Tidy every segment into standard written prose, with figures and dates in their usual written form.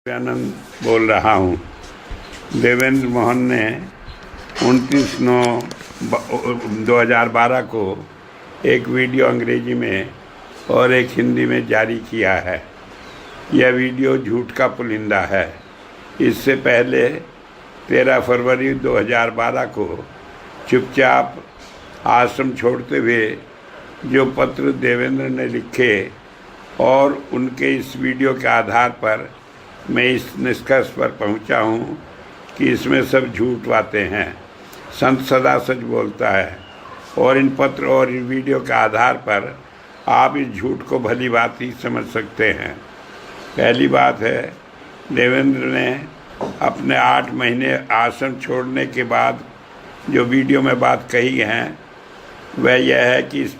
आनंद बोल रहा हूँ। देवेंद्र मोहन ने 29/9/2012 को एक वीडियो अंग्रेजी में और एक हिंदी में जारी किया है। यह वीडियो झूठ का पुलिंदा है। इससे पहले 13 फरवरी 2012 को चुपचाप आश्रम छोड़ते हुए जो पत्र देवेंद्र ने लिखे और उनके इस वीडियो के आधार पर मैं इस निष्कर्ष पर पहुंचा हूं कि इसमें सब झूठ बातें हैं। संत सदा सच बोलता है और इन पत्र और इन वीडियो के आधार पर आप इस झूठ को भली बात ही समझ सकते हैं। पहली बात है, देवेंद्र ने अपने 8 महीने आश्रम छोड़ने के बाद जो वीडियो में बात कही है वह यह है कि इस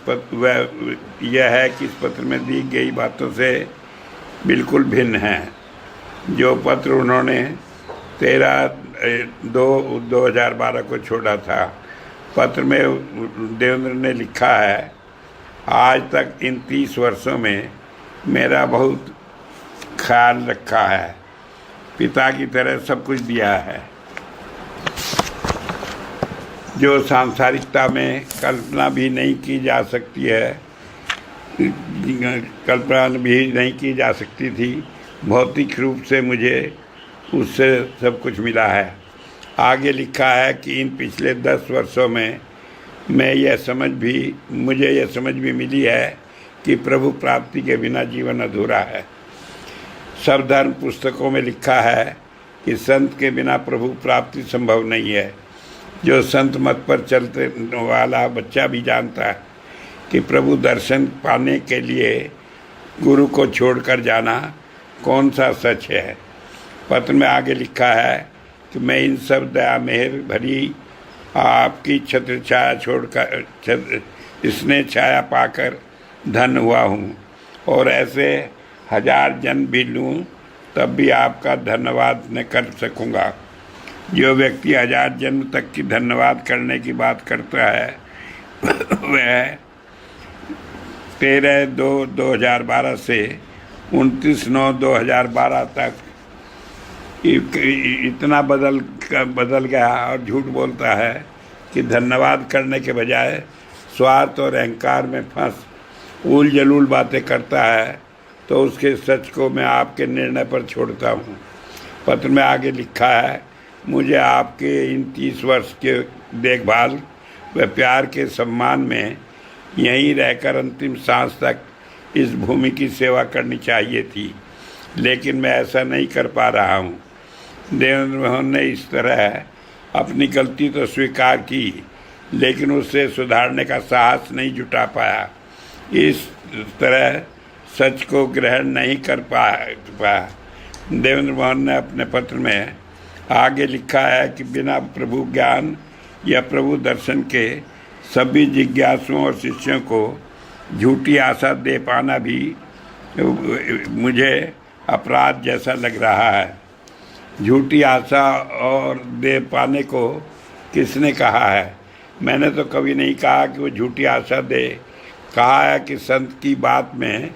पत्र में दी गई बातों से बिल्कुल भिन्न है। जो पत्र उन्होंने 13/2/2012 को छोड़ा था, पत्र में देवेंद्र ने लिखा है, आज तक इन 30 वर्षों में मेरा बहुत ख्याल रखा है, पिता की तरह सब कुछ दिया है। जो सांसारिकता में कल्पना भी नहीं की जा सकती है, कल्पना भी नहीं की जा सकती थी, भौतिक रूप से मुझे उससे सब कुछ मिला है। आगे लिखा है कि इन पिछले 10 वर्षों में मुझे यह समझ भी मिली है कि प्रभु प्राप्ति के बिना जीवन अधूरा है। सब धर्म पुस्तकों में लिखा है कि संत के बिना प्रभु प्राप्ति संभव नहीं है। जो संत मत पर चलते वाला बच्चा भी जानता है कि प्रभु दर्शन पाने के लिए गुरु को छोड़कर जाना कौन सा सच है। पत्र में आगे लिखा है कि मैं इन सब दया मेहर भरी आपकी छत्र छाया छोड़कर स्नेह छाया पाकर धन हुआ हूँ और ऐसे 1000 जन्म भी लूँ तब भी आपका धन्यवाद न कर सकूँगा। जो व्यक्ति 1000 जन्म तक की धन्यवाद करने की बात करता है वह 13/2/2012 से 29/9/2012 तक इतना बदल गया और झूठ बोलता है कि धन्यवाद करने के बजाय स्वार्थ और अहंकार में फंस उल जलूल बातें करता है, तो उसके सच को मैं आपके निर्णय पर छोड़ता हूँ। पत्र में आगे लिखा है, मुझे आपके इन 30 वर्ष के देखभाल व प्यार के सम्मान में यहीं रहकर अंतिम सांस तक इस भूमि की सेवा करनी चाहिए थी, लेकिन मैं ऐसा नहीं कर पा रहा हूँ। देवेंद्र मोहन ने इस तरह अपनी गलती तो स्वीकार की, लेकिन उससे सुधारने का साहस नहीं जुटा पाया। इस तरह सच को ग्रहण नहीं कर पाया। देवेंद्र मोहन ने अपने पत्र में आगे लिखा है कि बिना प्रभु ज्ञान या प्रभु दर्शन के सभी जिज्ञासुओं और शिष्यों को झूठी आशा दे पाना भी मुझे अपराध जैसा लग रहा है। झूठी आशा और दे पाने को किसने कहा है? मैंने तो कभी नहीं कहा कि वो झूठी आशा दे। कहा है कि संत की बात में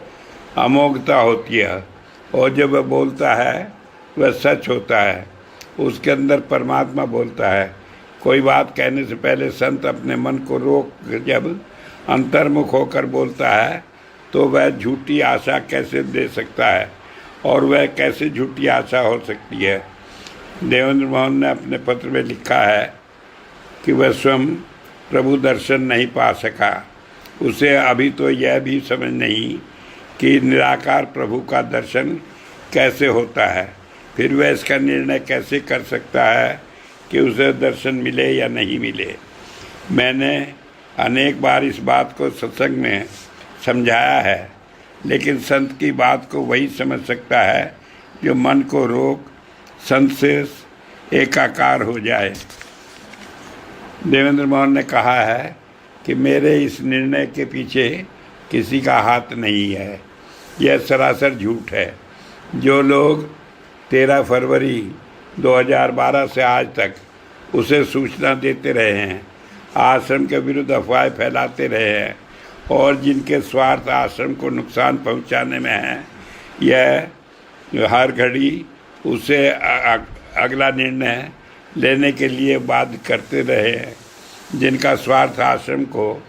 अमोघता होती है और जब वह बोलता है वह सच होता है, उसके अंदर परमात्मा बोलता है। कोई बात कहने से पहले संत अपने मन को रोक जब अंतर्मुख होकर बोलता है तो वह झूठी आशा कैसे दे सकता है और वह कैसे झूठी आशा हो सकती है। देवेंद्र मोहन ने अपने पत्र में लिखा है कि वह स्वयं प्रभु दर्शन नहीं पा सका। उसे अभी तो यह भी समझ नहीं कि निराकार प्रभु का दर्शन कैसे होता है। फिर वह इसका निर्णय कैसे कर सकता है कि उसे दर्शन मिले या नहीं मिले। मैंने अनेक बार इस बात को सत्संग में समझाया है, लेकिन संत की बात को वही समझ सकता है जो मन को रोक संत से एकाकार हो जाए। देवेंद्र मोहन ने कहा है कि मेरे इस निर्णय के पीछे किसी का हाथ नहीं है। यह सरासर झूठ है। जो लोग 13 फरवरी 2012 से आज तक उसे सूचना देते रहे हैं, आश्रम के विरुद्ध अफवाहें फैलाते रहे हैं और जिनके स्वार्थ आश्रम को नुकसान पहुंचाने में है, यह हर घड़ी उसे अगला निर्णय लेने के लिए बाध्य करते रहे हैं। जिनका स्वार्थ आश्रम को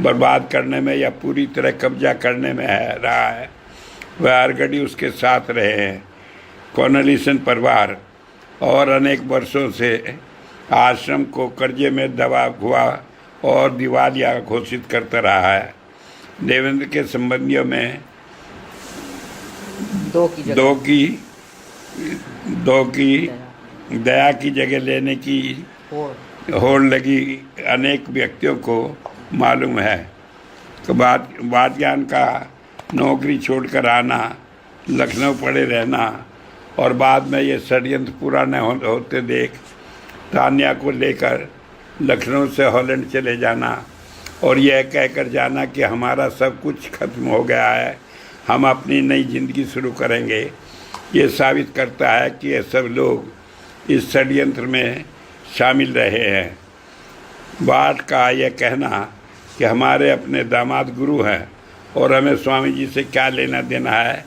बर्बाद करने में या पूरी तरह कब्जा करने में रहा है, वह हर घड़ी उसके साथ रहे हैं। कॉर्नेलिसन परिवार और अनेक वर्षों से आश्रम को कर्जे में दबा हुआ और दिवालिया घोषित करता रहा है। देवेंद्र के संबंधियों में दो की दया की जगह लेने की होड़ लगी अनेक व्यक्तियों को मालूम है। तो वादज्ञान का नौकरी छोड़कर आना, लखनऊ पड़े रहना और बाद में ये षड्यंत्र पूरा न होते देख तान्या को लेकर लखनऊ से हॉलैंड चले जाना और यह कहकर जाना कि हमारा सब कुछ खत्म हो गया है, हम अपनी नई जिंदगी शुरू करेंगे, ये साबित करता है कि ये सब लोग इस षड्यंत्र में शामिल रहे हैं। बाठ का यह कहना कि हमारे अपने दामाद गुरु हैं और हमें स्वामी जी से क्या लेना देना है,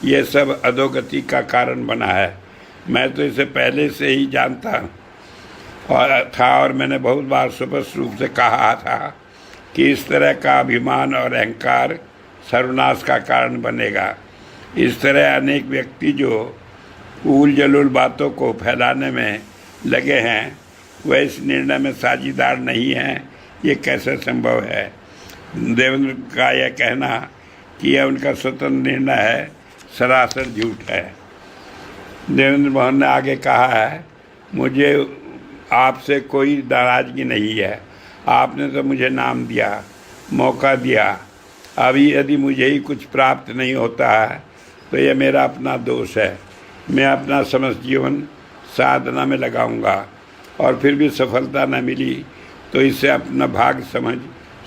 ये सब अधोगति का कारण बना है। मैं तो इसे पहले से ही जानता और मैंने बहुत बार स्पष्ट रूप से कहा था कि इस तरह का अभिमान और अहंकार सर्वनाश का कारण बनेगा। इस तरह अनेक व्यक्ति जो ऊल जलूल बातों को फैलाने में लगे हैं, वह इस निर्णय में साझीदार नहीं हैं। ये कैसे संभव है? देवेंद्र का यह कहना कि यह उनका स्वतंत्र निर्णय है, सरासर झूठ है। देवेंद्र मोहन ने आगे कहा है, मुझे आपसे कोई नाराज़गी नहीं है। आपने तो मुझे नाम दिया, मौका दिया। अभी यदि मुझे ही कुछ प्राप्त नहीं होता है तो यह मेरा अपना दोष है। मैं अपना समस्त जीवन साधना में लगाऊंगा और फिर भी सफलता न मिली तो इसे अपना भाग्य समझ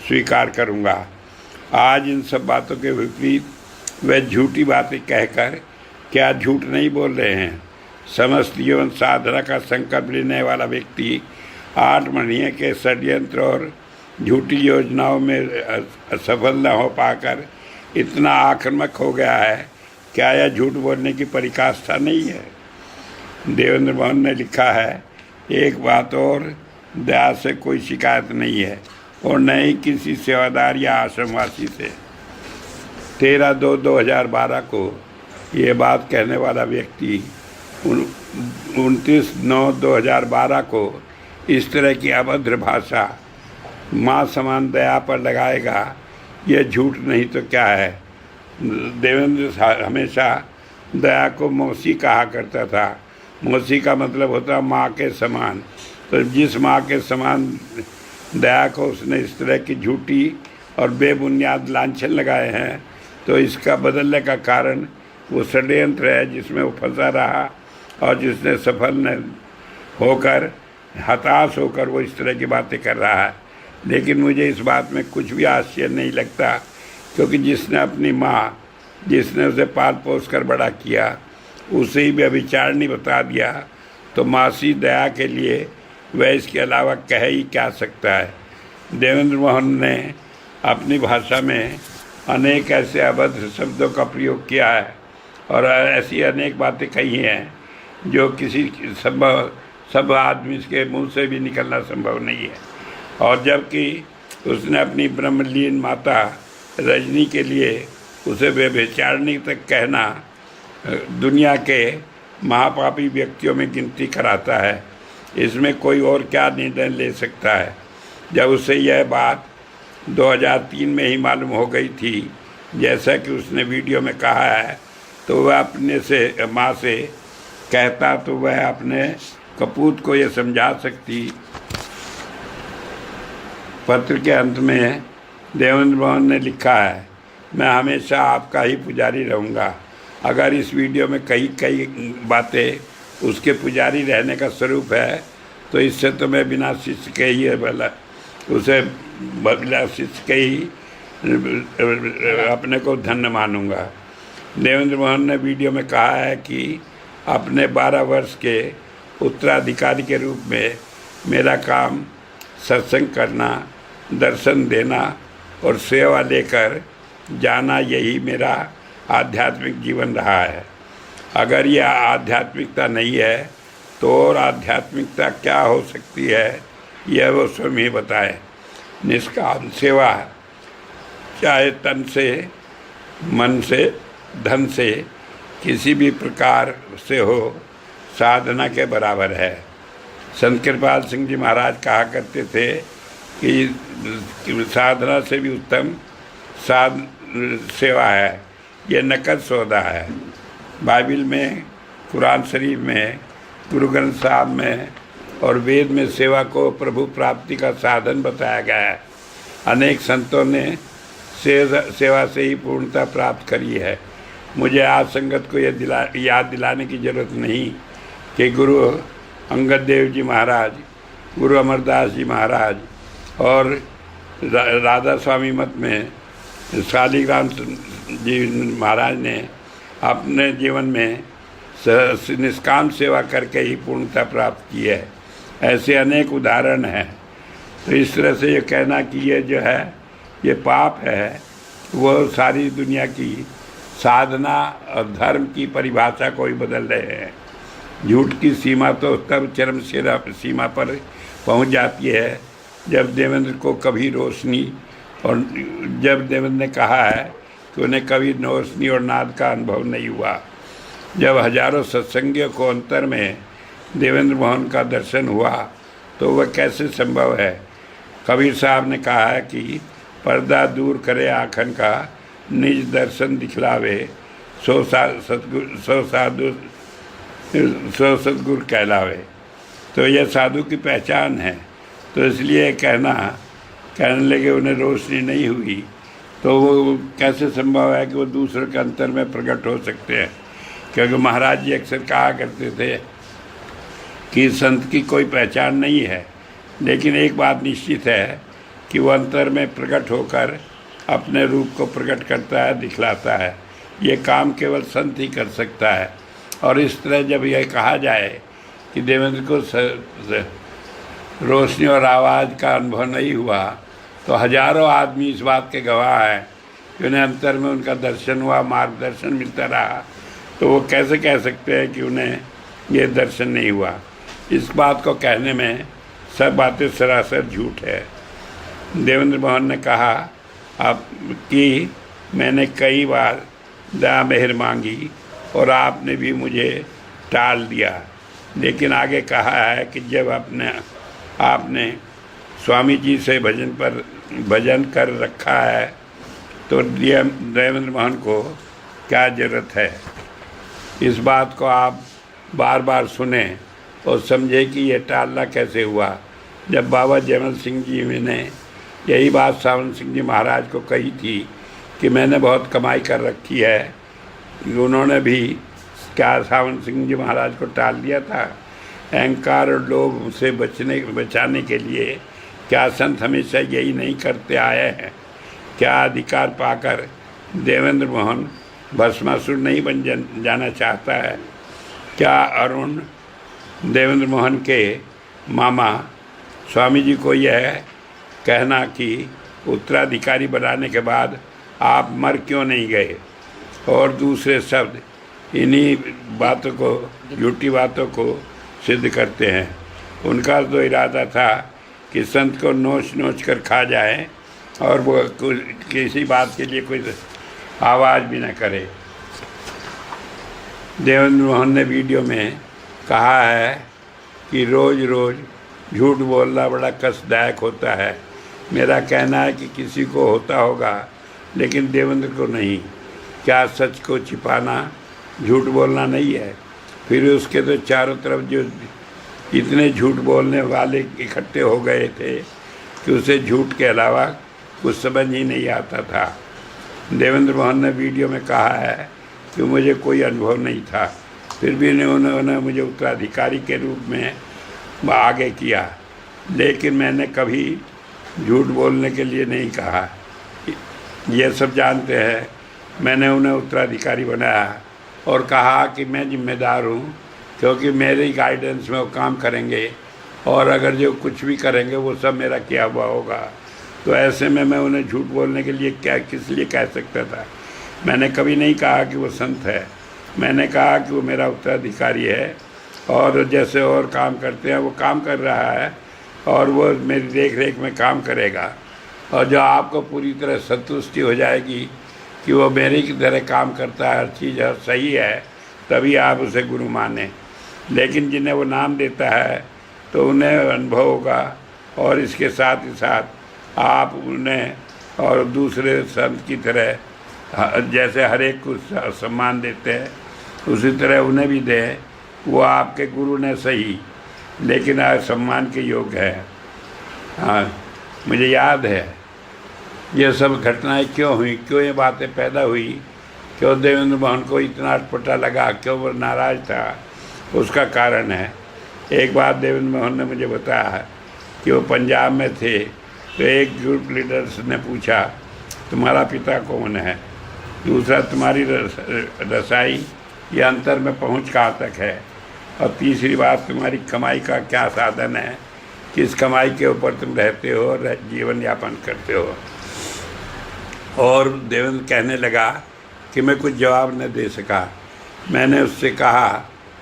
स्वीकार करूंगा। आज इन सब बातों के विपरीत वे झूठी बातें कहकर क्या झूठ नहीं बोल रहे हैं? समस्त जीवन साधना का संकल्प लेने वाला व्यक्ति 8 महीने के षड्यंत्र और झूठी योजनाओं में सफल न हो पाकर इतना आक्रामक हो गया है, क्या यह झूठ बोलने की परिकाष्ठा नहीं है? देवेंद्र मोहन ने लिखा है, एक बात और, दया से कोई शिकायत नहीं है और न ही किसी सेवादार या आश्रमवासी से। 13/2/2012 को ये बात कहने वाला व्यक्ति 29/9/2012 को इस तरह की अभद्र भाषा माँ समान दया पर लगाएगा, यह झूठ नहीं तो क्या है? देवेंद्र हमेशा दया को मौसी कहा करता था। मौसी का मतलब होता माँ के समान। तो जिस माँ के समान दया को उसने इस तरह की झूठी और बेबुनियाद लांछन लगाए हैं, तो इसका बदलने का कारण वो षड्यंत्र है जिसमें वो फंसा रहा और जिसने सफल न होकर हताश होकर वो इस तरह की बातें कर रहा है। लेकिन मुझे इस बात में कुछ भी आश्चर्य नहीं लगता, क्योंकि जिसने अपनी माँ, जिसने उसे पाल पोस कर बड़ा किया, उसे ही व्यभिचारिणी बता दिया, तो मासी दया के लिए वह इसके अलावा कह ही क्या सकता है? देवेंद्र मोहन ने अपनी भाषा में अनेक ऐसे अभद्र शब्दों का प्रयोग किया है और ऐसी अनेक बातें कही हैं जो किसी सब आदमी के मुंह से भी निकलना संभव नहीं है। और जबकि उसने अपनी ब्रह्मलीन माता रजनी के लिए उसे व्यभिचारिणी तक कहना दुनिया के महापापी व्यक्तियों में गिनती कराता है। इसमें कोई और क्या निर्णय ले सकता है? जब उसे यह बात 2003 में ही मालूम हो गई थी, जैसा कि उसने वीडियो में कहा है, तो वह अपने से माँ से कहता तो वह अपने कपूत को यह समझा सकती। पत्र के अंत में देवेंद्र मोहन ने लिखा है, मैं हमेशा आपका ही पुजारी रहूँगा। अगर इस वीडियो में कई बातें उसके पुजारी रहने का स्वरूप है, तो इससे तो मैं बिना शिष्य के ही उसे बिना शिष्य के ही अपने को धन्य मानूंगा। देवेंद्र मोहन ने वीडियो में कहा है कि अपने 12 वर्ष के उत्तराधिकारी के रूप में मेरा काम सत्संग करना, दर्शन देना और सेवा लेकर जाना, यही मेरा आध्यात्मिक जीवन रहा है। अगर यह आध्यात्मिकता नहीं है तो और आध्यात्मिकता क्या हो सकती है, यह वो स्वयं ही बताए। निष्काम सेवा चाहे तन से, मन से, धन से, किसी भी प्रकार से हो, साधना के बराबर है। संत कृपाल सिंह जी महाराज कहा करते थे कि साधना से भी उत्तम सेवा है, ये नकद सौदा है। बाइबिल में, कुरान शरीफ में, गुरु ग्रंथ साहब में और वेद में सेवा को प्रभु प्राप्ति का साधन बताया गया है। अनेक संतों ने सेवा से ही पूर्णता प्राप्त करी है। मुझे आज संगत को याद दिलाने की जरूरत नहीं कि गुरु अंगद देव जी महाराज, गुरु अमरदास जी महाराज और राधा स्वामी मत में शालिग्राम जी महाराज ने अपने जीवन में निष्काम सेवा करके ही पूर्णता प्राप्त की है। ऐसे अनेक उदाहरण हैं। तो इस तरह से ये कहना कि ये जो है ये पाप है, वो सारी दुनिया की साधना और धर्म की परिभाषा को ही बदल रहे हैं। झूठ की सीमा तो तब चरम सीमा पर पहुंच जाती है जब देवेंद्र को कभी रोशनी और जब देवेंद्र ने कहा है कि उन्हें कभी रोशनी और नाद का अनुभव नहीं हुआ। जब हजारों सत्संगियों को अंतर में देवेंद्र मोहन का दर्शन हुआ तो वह कैसे संभव है। कबीर साहब ने कहा है कि पर्दा दूर करे आँखन का, निज दर्शन दिखलावे, सो सतगुर कहलावे। तो यह साधु की पहचान है। तो इसलिए कहने लगे उन्हें रोशनी नहीं हुई, तो वो कैसे संभव है कि वो दूसरे के अंतर में प्रकट हो सकते हैं। क्योंकि महाराज जी अक्सर कहा करते थे कि संत की कोई पहचान नहीं है, लेकिन एक बात निश्चित है कि वो अंतर में प्रकट होकर अपने रूप को प्रकट करता है, दिखलाता है। ये काम केवल संत ही कर सकता है। और इस तरह जब यह कहा जाए कि देवेंद्र को रोशनी और आवाज़ का अनुभव नहीं हुआ, तो हजारों आदमी इस बात के गवाह हैं कि उन्हें अंतर में उनका दर्शन हुआ, मार्गदर्शन मिलता रहा। तो वो कैसे कह सकते हैं कि उन्हें ये दर्शन नहीं हुआ। इस बात को कहने में सब बातें सरासर झूठ है। देवेंद्र मोहन ने कहा आप कि मैंने कई बार दया मेहर मांगी और आपने भी मुझे टाल दिया, लेकिन आगे कहा है कि जब आपने स्वामी जी से भजन कर रखा है तो देवेंद्र मोहन को क्या जरूरत है। इस बात को आप बार बार सुने और समझे कि ये टालना कैसे हुआ। जब बाबा जयमल सिंह जी ने यही बात सावन सिंह जी महाराज को कही थी कि मैंने बहुत कमाई कर रखी है, उन्होंने भी क्या सावन सिंह जी महाराज को टाल दिया था। अहंकार और लोभ से बचाने के लिए क्या संत हमेशा यही नहीं करते आए हैं। क्या अधिकार पाकर देवेंद्र मोहन भस्मासुर नहीं बन जाना चाहता है। क्या अरुण देवेंद्र मोहन के मामा स्वामी जी को यह कहना कि उत्तराधिकारी बनाने के बाद आप मर क्यों नहीं गए, और दूसरे शब्द इन्हीं बातों को, झूठी बातों को सिद्ध करते हैं। उनका तो इरादा था कि संत को नोच कर खा जाए और वो किसी बात के लिए कोई आवाज़ भी न करे। देवेंद्र मोहन ने वीडियो में कहा है कि रोज़ रोज़ झूठ बोलना बड़ा कष्टदायक होता है। मेरा कहना है कि किसी को होता होगा, लेकिन देवेंद्र को नहीं। क्या सच को छिपाना झूठ बोलना नहीं है? फिर उसके तो चारों तरफ जो इतने झूठ बोलने वाले इकट्ठे हो गए थे कि उसे झूठ के अलावा कुछ समझ ही नहीं आता था। देवेंद्र मोहन ने वीडियो में कहा है कि मुझे कोई अनुभव नहीं था, फिर भी उन्होंने मुझे उत्तराधिकारी के रूप में आगे किया, लेकिन मैंने कभी झूठ बोलने के लिए नहीं कहा। ये सब जानते हैं। मैंने उन्हें उत्तराधिकारी बनाया और कहा कि मैं जिम्मेदार हूँ, क्योंकि मेरी गाइडेंस में वो काम करेंगे और अगर जो कुछ भी करेंगे वो सब मेरा किया हुआ होगा। तो ऐसे में मैं उन्हें झूठ बोलने के लिए किस लिए कह सकता था। मैंने कभी नहीं कहा कि वो संत है। मैंने कहा कि वो मेरा उत्तराधिकारी है और जैसे और काम करते हैं वो काम कर रहा है और वो मेरी देख रेख में काम करेगा, और जो आपको पूरी तरह संतुष्टि हो जाएगी कि वो मेरी की तरह काम करता है, हर चीज़ सही है, तभी आप उसे गुरु माने। लेकिन जिन्हें वो नाम देता है तो उन्हें अनुभव होगा, और इसके साथ ही साथ आप उन्हें और दूसरे संत की तरह जैसे हर एक को सम्मान देते हैं उसी तरह उन्हें भी दें। वो आपके गुरु ने सही, लेकिन आज सम्मान के योग्य है। हाँ, मुझे याद है ये सब घटनाएं क्यों हुई, क्यों ये बातें पैदा हुई, क्यों देवेंद्र मोहन को इतना अटपटा लगा, क्यों वो नाराज़ था, उसका कारण है। एक बार देवेंद्र मोहन ने मुझे बताया कि वो पंजाब में थे, तो एक ग्रुप लीडर्स ने पूछा तुम्हारा पिता कौन है, दूसरा तुम्हारी रसाई या अंतर में पहुंच कहाँ तक है, और तीसरी बात तुम्हारी कमाई का क्या साधन है, किस कमाई के ऊपर तुम रहते हो और जीवन यापन करते हो। और देवेंद्र कहने लगा कि मैं कुछ जवाब न दे सका। मैंने उससे कहा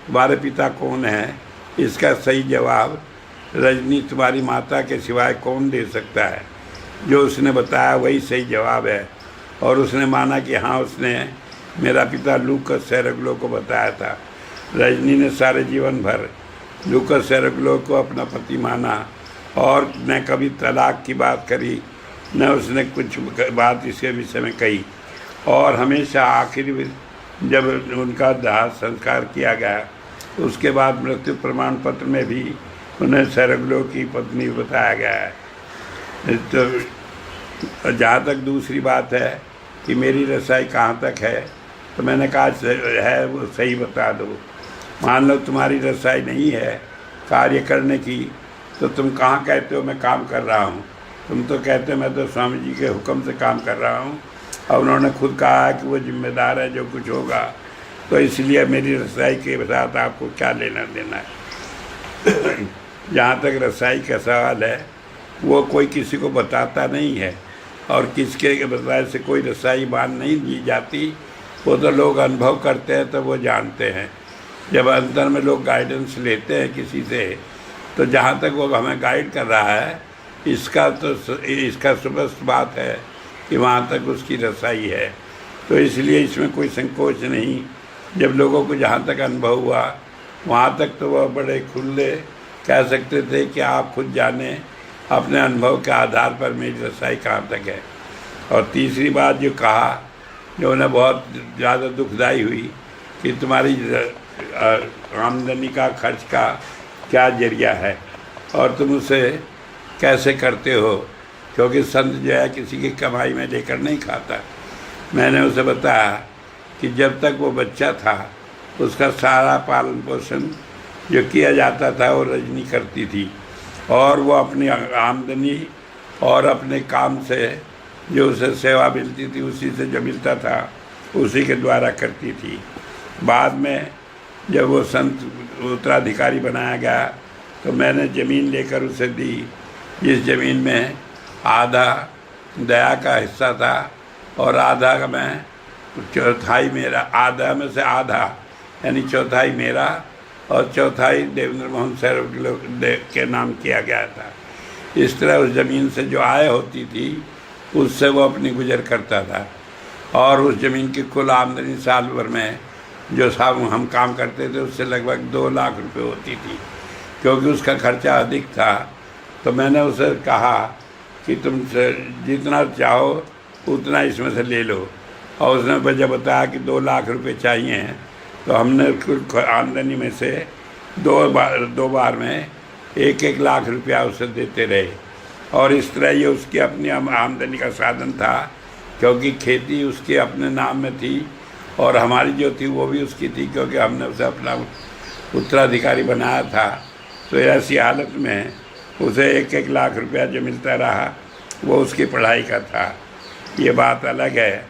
तुम्हारे पिता कौन है, इसका सही जवाब रजनी तुम्हारी माता के सिवाय कौन दे सकता है। जो उसने बताया वही सही जवाब है, और उसने माना कि हाँ, उसने मेरा पिता लूकस सेरेगलो को बताया था। रजनी ने सारे जीवन भर लूकस सेरेगलो को अपना पति माना और न कभी तलाक की बात करी, न उसने कुछ बात इसके विषय में कही, और हमेशा आखिर जब उनका दाह संस्कार किया गया उसके बाद मृत्यु प्रमाण पत्र में भी उन्हें सेरेगलो की पत्नी बताया गया है। तो जहाँ तक दूसरी बात है कि मेरी रसाई कहाँ तक है, तो मैंने कहा है वो सही बता दो। मान लो तुम्हारी रसाई नहीं है कार्य करने की, तो तुम कहाँ कहते हो मैं काम कर रहा हूँ, तुम तो कहते हो मैं तो स्वामी जी के हुक्म से काम कर रहा हूँ, और उन्होंने खुद कहा कि वो जिम्मेदार है जो कुछ होगा, तो इसलिए मेरी रसाई के साथ आपको क्या लेना देना है। जहाँ तक रसाई का सवाल है, वो कोई किसी को बताता नहीं है, और किसके बताए से कोई रसाई बांध नहीं दी जाती, वो तो लोग अनुभव करते हैं तो वो जानते हैं। जब अंदर में लोग गाइडेंस लेते हैं किसी से, तो जहाँ तक वो हमें गाइड कर रहा है इसका स्पष्ट बात है कि वहाँ तक उसकी रसाई है। तो इसलिए इसमें कोई संकोच नहीं। जब लोगों को जहाँ तक अनुभव हुआ वहाँ तक तो वह बड़े खुले कह सकते थे कि आप खुद जाने अपने अनुभव के आधार पर मेरी रसाई कहाँ तक है। और तीसरी बात जो कहा, जो उन्हें बहुत ज़्यादा दुखदाई हुई कि तुम्हारी आमदनी का खर्च का क्या जरिया है और तुम उसे कैसे करते हो, क्योंकि संत जो है किसी की कमाई में लेकर नहीं खाता। मैंने उसे बताया कि जब तक वो बच्चा था उसका सारा पालन पोषण जो किया जाता था वो रजनी करती थी, और वो अपनी आमदनी और अपने काम से जो उसे सेवा मिलती थी उसी से जो मिलता था उसी के द्वारा करती थी। बाद में जब वो संत उत्तराधिकारी बनाया गया तो मैंने ज़मीन लेकर उसे दी, जिस ज़मीन में आधा दया का हिस्सा था और आधा का मैं चौथाई मेरा, आधा में से आधा यानी चौथाई मेरा और चौथाई देवेंद्र मोहन सेरेगलो के नाम किया गया था। इस तरह उस ज़मीन से जो आय होती थी उससे वो अपनी गुजर करता था, और उस ज़मीन की कुल आमदनी साल भर में जो साहब हम काम करते थे उससे लगभग 2 लाख रुपए होती थी। क्योंकि उसका खर्चा अधिक था तो मैंने उसे कहा कि तुम जितना चाहो उतना इसमें से ले लो, और उसने वजह बताया कि 2 लाख रुपए चाहिए, तो हमने कुल आमदनी में से दो बार में 1-1 लाख रुपया उसे देते रहे। और इस तरह ये उसकी अपनी आमदनी का साधन था, क्योंकि खेती उसके अपने नाम में थी और हमारी जो थी वो भी उसकी थी, क्योंकि हमने उसे अपना उत्तराधिकारी बनाया था। तो ऐसी हालत में उसे 1-1 लाख रुपया जो मिलता रहा वो उसकी पढ़ाई का था। ये बात अलग है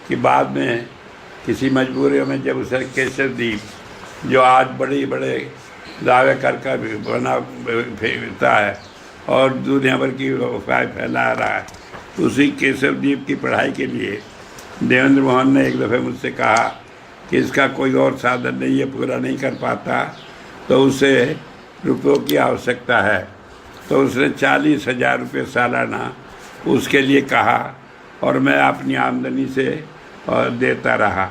कि बाद में किसी मजबूरी में जब उसे केशवदीप, जो आज बड़े बड़े दावे कर बना फिरता है और दुनिया भर की अफवाह फैला रहा है, उसी केशवदीप की पढ़ाई के लिए देवेंद्र मोहन ने एक दफ़े मुझसे कहा कि इसका कोई और साधन नहीं है, पूरा नहीं कर पाता, तो उसे रुपयों की आवश्यकता है। तो उसने 40,000 रुपये सालाना उसके लिए कहा और मैं अपनी आमदनी से देता रहा।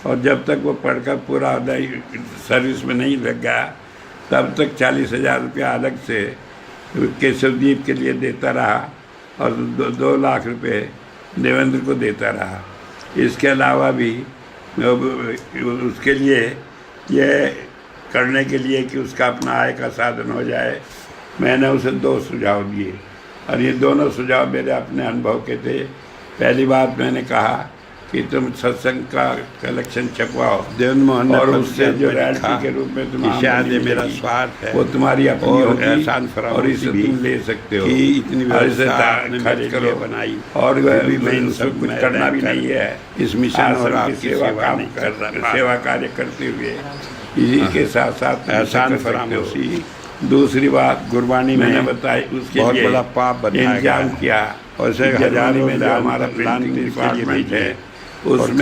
और जब तक वो पढ़कर पूरा सर्विस में नहीं लग गया तब तक 40,000 रुपया अलग से केशवदीप के लिए देता रहा और 2 लाख रुपए देवेंद्र को देता रहा। इसके अलावा भी उसके लिए ये करने के लिए कि उसका अपना आय का साधन हो जाए, मैंने उसे 2 सुझाव दिए और ये दोनों सुझाव मेरे अपने अनुभव के थे। पहली बात मैंने कहा कि तुम सत्संग का कलेक्शन छपवाओ देवेंद्र मोहन और उससे जो रॉयल्टी के रूप में तुम शायद ये मेरा स्वार्थ है वो तुम्हारी अपनी होगी एहसान और इसे तुम ले सकते हो कि इतनी व्यवस्था खर्च करो बनाई और मैं इन सब कुछ करना भी नहीं है। इस मिशन और की आपकी सेवा काम नहीं कर रहा, सेवा कार्य करते हुए इसी के साथ साथ एहसान फरामोशी। दूसरी बात गुरबानी मैंने में बताई उसके बहुत लिए बड़ा पाप बनाया इंतजाम किया और इसे हजारों में जो हमारा हमारा प्लांटिंग प्रिंटिंग डिपार्टमेंट है उसमें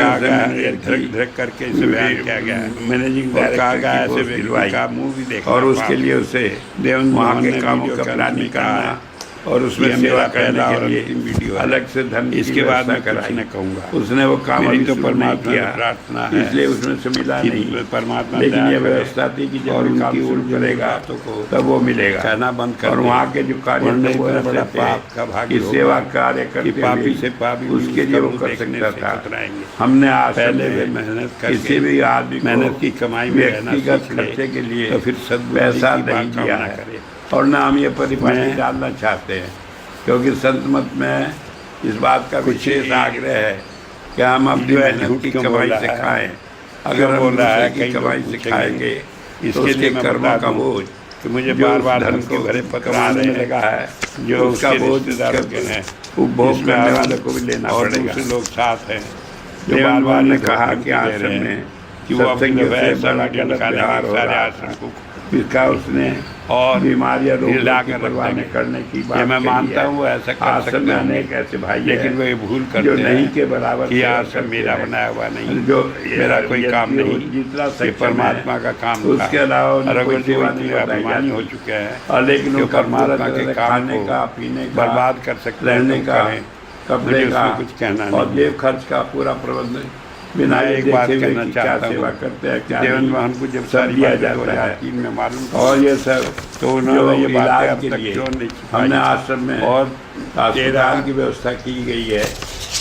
धड़क करके इसे बयान किया गया है मैनेजिंग डायरेक्टर ऐसे दिलवाई का मूवी देखा और उसके लिए उसे देवेंद्र वहाँ मोहन के ने कामों वीडियो का के प्लानिंग अंत में कहा करना और उसमें ये सेवा मेरा करने पहला के और लिए अंतिम वीडियो है। अलग से धन की इसके बाद मैं व्यवस्था कुछ कराई। न कहूँगा। उसने वो काम मेरी अभी तो शुरू नहीं परमात्मा किया, से प्रार्थना है इसलिए उसमें से मिला कि नहीं। परमात्मा लेकिन दया ये करे व्यवस्था थी कि जब और वो काम उनकी शुरू उन करेगा बातों को तब वो मिलेगा कहना बंद कर और दे। वहाँ के जो कार्य वरना थे वो इतना ऐसे बड़ा थे पाप का भागी कि होगा सेवा कार्य कि करते पापी हुए से पापी उसके लिए वो कर देखने सकता से था। कतराएंगे। हमने आज पहले वे मेहनत करके किसी भी आदमी को मेहनत की कमाई में रहना व्यक्तिगत सीख ले, खर्चे के लिए तो फिर सद्बुद्धि पैसा की बात नहीं दिया कामना है करे। और ना हम ये परिपाटी मैं- डालना चाहते हैं, क्योंकि संत मत में इस बात का विशेष आग्रह है कि हम अपनी जो है मेहनत झूठ की क्यों कमाई बोला से है? खाएं। क्यों अगर हम बोल रहा है? दूसरे कई की लोग कमाई से पूछेंगे। खाएंगे इसके तो लिए उसके मैं कर्मों बता का दूं बोझ कि मुझे जो बार उस बार धन धन के को भरे पत्र आ कमाने रहे में हैं लगा है जो उसका उसके बोझ रिश्तेदारों के हैं उपभोग जिसमें करने हम वाले को भी लेना और पड़ेगा। दूसरे लोग साथ हैं जो देवेंद्र बार बार मोहन ने ये कहा धमकी कि दे आश्रम रहे हैं में कि वो अपनी सत्संग दफे से बड़ा वीडियो गलत निकालेंगे व्यवहार हो सारे रहा आश्रम था, को इसका उसने और बीमारियां रोग हिला की कर परवाह रख न देंगे। करने की बात ये मैं कही मानता है। हूँ ऐसा कर आश्रम सकते में हैं अनेक ऐसे भाई लेकिन हैं वे भूल जो करते नहीं हैं के बराबर कि सेवा आश्रम करते मेरा हैं। बनाया हुआ नहीं जो मेरा कोई काम यदि नहीं जितना ये सक्षम परमात्मा है, का काम था। उसके अलावा उन्हें और कोई अगर जो सेवा नहीं इतने बताई अभिमानी हो जाती। चुके हैं और लेकिन जो उनका परमात्मा के काम खाने को का पीने का बर्बाद कर सकते हैं रहने तो का करें। कपड़े मुझे का उसमें कुछ कहना और नहीं जेब खर्च का पूरा प्रबंध बिना मैं ये एक बात देखे हुए कहना कि क्या चाहता सेवा हूँ। करते हैं क्या देवेंद्र नहीं, मोहन को जब सब सारी दिया बातें जाता है 2003 में मालूम और ये सब तो जो उन्होंने ये बातें इलाज अब के तक लिए क्यों नहीं छुपाई? हमने आश्रम में और अस्पताल की व्यवस्था की गई है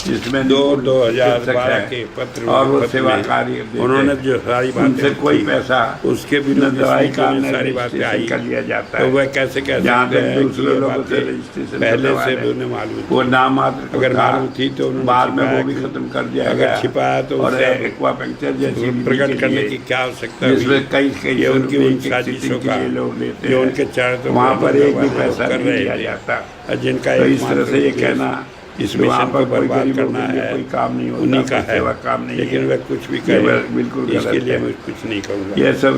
जिसमें 2012 के पत्र और वो पत्र सेवा में कार्य देते उन्होंने हैं। जो सारी बातें उनसे कोई की, पैसा उसके न बिना दवाई का में न सारी बातें आई रजिस्ट्रेशन कर लिया जाता तो है। वह कैसे कह जहाँ सकते तक हैं कि दूसरे ये लोगों से बातें रजिस्ट्रेशन पहले करवा से रहे हैं। उन्हें मालूम वो नाम मात्र अगर था, मालूम थी तो उन्होंने बाद में छिपाया वो भी क्यों? खत्म कर दिया अगर गया छिपाया तो और उसे एक्वापंक्चर जैसी विधि प्रकट के करने लिए की क्या आवश्यकता हुई? जिसमें कई कई ये सौ उनकी रुपए उन की साजिशों सिटिंग के का लिए लोग लेते जो हैं। उनके चरण वहाँ पर एक भी वो पैसा कर नहीं रहे दिया थे। जाता। और जिनका तो एक इस तरह से ये कहना इस कि वहाँ मिशन पर को कोई बर्बाद गरीबों करना के लिए है कोई काम नहीं होता, उन्हीं का कोई है सेवा काम नहीं लेकिन है। वह कुछ भी ये करें बिल्कुल इसके गलत लिए है। मैं कुछ नहीं कहूँगा ये सब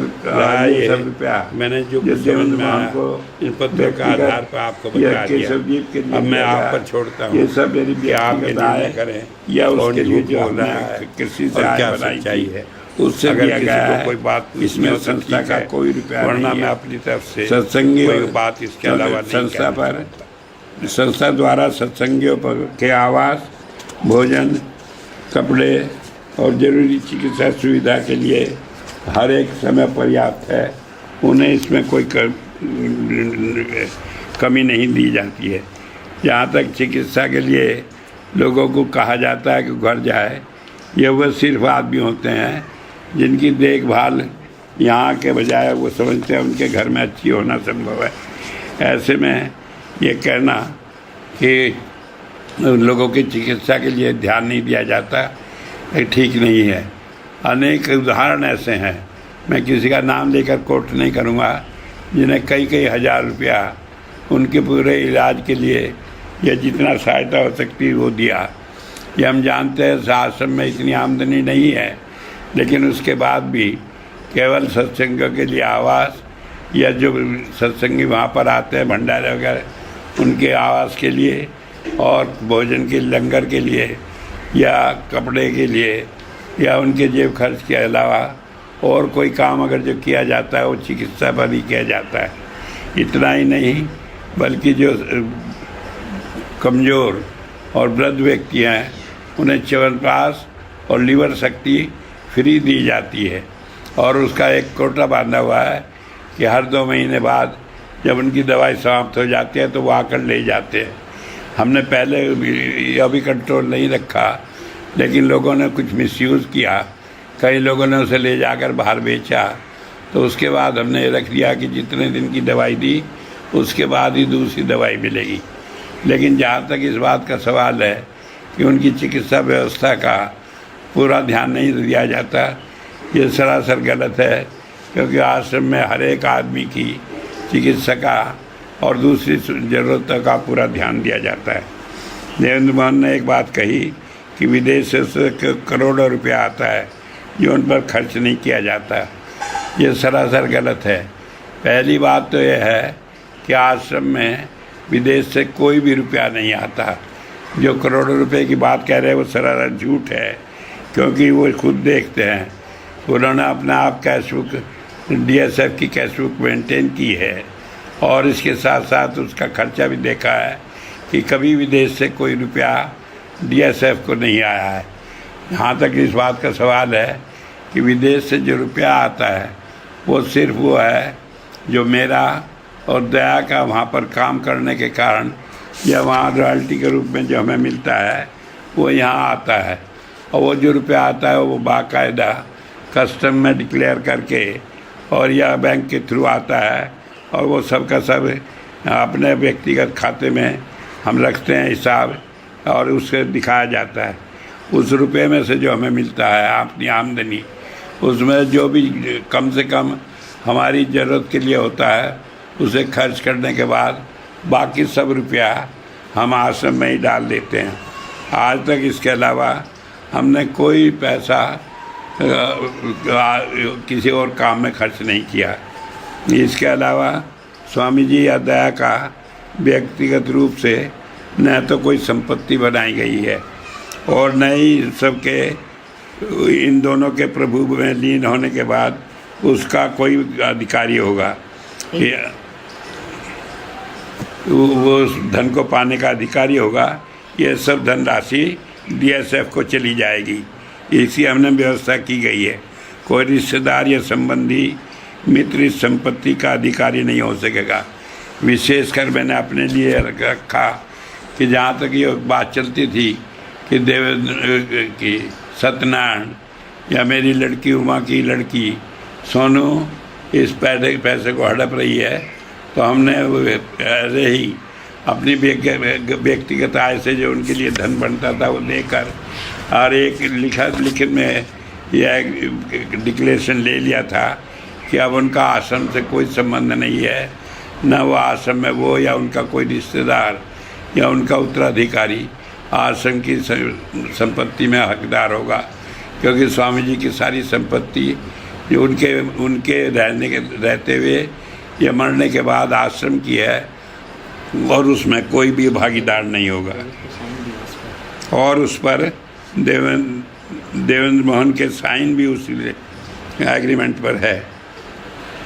ये सब रुपया मैंने जो जो समझ देवेंद्र में मोहन आया को इन पत्रों के आधार पर आपको या बता दिया केशवदीप के लिए अब मैं दिया आप गया। पर छोड़ता हूँ ये सब मेरी कि आप ये व्यक्तिगत आय निर्णय करें या कौन उसके लिए झूठ जो बोल रहा हमने है कृषि से और आय क्या बनाई सच्चाई थी, है उससे अगर दिया किसी गया को है। कोई बात इसमें हो तो संस्था ठीक का है, कोई रुपया वरना नहीं मैं है। अपनी तरफ से सत्संगियों कोई बात इसके अलावा नहीं संस्था कहना पर चाहता। संस्था द्वारा सत्संगियों पर के आवास, भोजन, कपड़े और जरूरी चिकित्सा सुविधा के लिए हर एक समय पर्याप्त है। उन्हें इसमें कोई कमी नहीं दी जाती है। जहाँ तक चिकित्सा के लिए लोगों को कहा जाता है कि घर जाए, ये वह सिर्फ आदमी होते हैं जिनकी देखभाल यहाँ के बजाय वो समझते हैं उनके घर में अच्छी होना संभव है। ऐसे में ये कहना कि लोगों की चिकित्सा के लिए ध्यान नहीं दिया जाता ये ठीक नहीं है। अनेक उदाहरण ऐसे हैं, मैं किसी का नाम लेकर कोट नहीं करूँगा, जिन्हें कई कई हज़ार रुपया उनके पूरे इलाज के लिए या जितना सहायता हो सकती है वो दिया। ये हम जानते हैं आश्रम में इतनी आमदनी नहीं है, लेकिन उसके बाद भी केवल सत्संगों के लिए आवास या जो सत्संगी वहाँ पर आते हैं भंडारे वगैरह उनके आवास के लिए और भोजन के लंगर के लिए या कपड़े के लिए या उनके जेब खर्च के अलावा और कोई काम अगर जो किया जाता है वो चिकित्सा पर ही किया जाता है। इतना ही नहीं बल्कि जो कमज़ोर और वृद्ध व्यक्ति हैं उन्हें च्यवनप्राश और लीवर शक्ति फ्री दी जाती है और उसका एक कोटा बांधा हुआ है कि हर 2 महीने बाद जब उनकी दवाई समाप्त हो जाती है तो वो आकर ले जाते हैं। हमने पहले यह भी कंट्रोल नहीं रखा, लेकिन लोगों ने कुछ मिसयूज़ किया, कई लोगों ने उसे ले जाकर बाहर बेचा, तो उसके बाद हमने ये रख दिया कि जितने दिन की दवाई दी उसके बाद ही दूसरी दवाई मिलेगी। लेकिन जहाँ तक इस बात का सवाल है कि उनकी चिकित्सा व्यवस्था का पूरा ध्यान नहीं दिया जाता, ये सरासर गलत है, क्योंकि आश्रम में हर एक आदमी की चिकित्सा का और दूसरी ज़रूरतों का पूरा ध्यान दिया जाता है। देवेंद्र मोहन ने एक बात कही कि विदेश से करोड़ों रुपया आता है जो उन पर खर्च नहीं किया जाता। ये सरासर गलत है। पहली बात तो यह है कि आश्रम में विदेश से कोई भी रुपया नहीं आता। जो करोड़ों रुपए की बात कह रहे हैं वो सरासर झूठ है, क्योंकि वो खुद देखते हैं, उन्होंने अपना आप कैशबुक DSF की कैशबुक मेंटेन की है और इसके साथ साथ उसका खर्चा भी देखा है कि कभी विदेश से कोई रुपया DSF को नहीं आया है। यहाँ तक इस बात का सवाल है कि विदेश से जो रुपया आता है वो सिर्फ वो है जो मेरा और दया का वहाँ पर काम करने के कारण या वहाँ रॉयल्टी के रूप में जो हमें मिलता है वो यहाँ आता है, और वो जो रुपया आता है वो बाकायदा कस्टम में डिक्लेयर करके और या बैंक के थ्रू आता है, और वो सब का सब अपने व्यक्तिगत खाते में हम रखते हैं हिसाब, और उससे दिखाया जाता है। उस रुपये में से जो हमें मिलता है अपनी आमदनी, उसमें जो भी कम से कम हमारी ज़रूरत के लिए होता है उसे खर्च करने के बाद बाकी सब रुपया हम आश्रम में ही डाल देते हैं। आज तक इसके अलावा हमने कोई पैसा किसी और काम में खर्च नहीं किया। इसके अलावा स्वामी जी या दया का व्यक्तिगत रूप से न तो कोई संपत्ति बनाई गई है और न ही सबके इन दोनों के प्रभु में लीन होने के बाद उसका कोई अधिकारी होगा। वो उस धन को पाने का अधिकारी होगा। ये सब धनराशि DSF को चली जाएगी, इसकी हमने व्यवस्था की गई है। कोई रिश्तेदार या संबंधी मित्र इस संपत्ति का अधिकारी नहीं हो सकेगा। विशेषकर मैंने अपने लिए रखा कि जहाँ तक ये बात चलती थी कि देवेंद्र की सत्यनारायण या मेरी लड़की उमा की लड़की सोनू इस पैसे को हड़प रही है, तो हमने ऐसे ही अपनी व्यक्तिगत आय से जो उनके लिए धन बनता था वो देकर और एक लिखित में यह डिक्लेरेशन ले लिया था कि अब उनका आश्रम से कोई संबंध नहीं है, न वो आश्रम में वो या उनका कोई रिश्तेदार या उनका उत्तराधिकारी आश्रम की संपत्ति में हकदार होगा, क्योंकि स्वामी जी की सारी संपत्ति जो उनके रहते हुए या मरने के बाद आश्रम की है और उसमें कोई भी भागीदार नहीं होगा। और उस पर देवेंद्र मोहन के साइन भी उसी एग्रीमेंट पर है।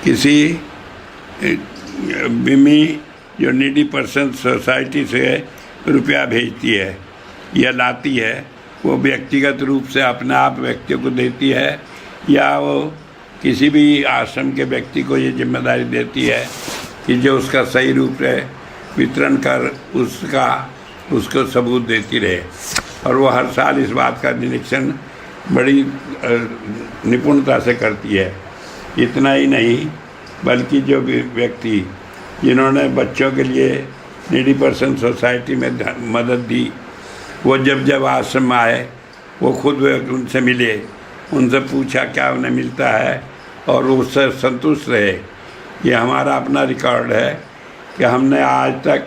किसी बिमी जो नीडी पर्सन सोसाइटी से रुपया भेजती है या लाती है, वो व्यक्तिगत रूप से अपने आप व्यक्ति को देती है या वो किसी भी आश्रम के व्यक्ति को ये जिम्मेदारी देती है कि जो उसका सही रूप से वितरण कर उसको सबूत देती रहे। और वो हर साल इस बात का निरीक्षण बड़ी निपुणता से करती है। इतना ही नहीं बल्कि जो भी व्यक्ति जिन्होंने बच्चों के लिए नीडी पर्सन सोसाइटी में मदद दी, वो जब आश्रम आए वो खुद उनसे मिले, उनसे पूछा क्या उन्हें मिलता है और उससे संतुष्ट रहे। ये हमारा अपना रिकॉर्ड है कि हमने आज तक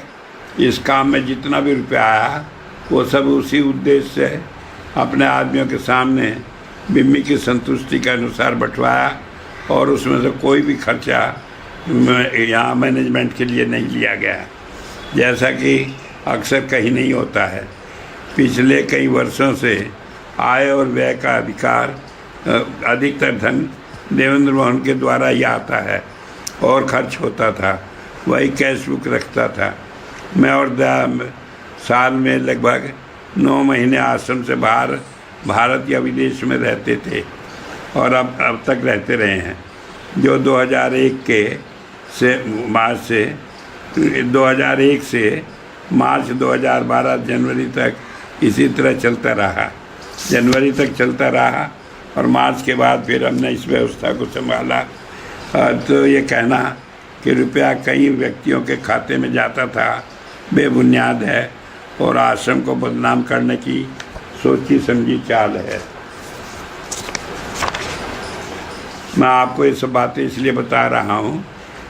इस काम में जितना भी रुपया आया वो सब उसी उद्देश्य से अपने आदमियों के सामने बिम्मी की संतुष्टि के अनुसार बंटवाया, और उसमें से कोई भी खर्चा यहाँ मैनेजमेंट के लिए नहीं लिया गया, जैसा कि अक्सर कहीं नहीं होता है। पिछले कई वर्षों से आय और व्यय का अधिकार अधिकतर धन देवेंद्र मोहन के द्वारा ही आता है और खर्च होता था। वही कैश बुक रखता था। मैं और दया साल में लगभग 9 महीने आश्रम से बाहर भारत या विदेश में रहते थे और अब तक रहते रहे हैं, जो 2001 से मार्च 2012 जनवरी तक इसी तरह चलता रहा। जनवरी तक चलता रहा और मार्च के बाद फिर हमने इस व्यवस्था को संभाला। तो ये कहना कि रुपया कई व्यक्तियों के खाते में जाता था बेबुनियाद है और आश्रम को बदनाम करने की सोची समझी चाल है। मैं आपको ये सब बातें इसलिए बता रहा हूँ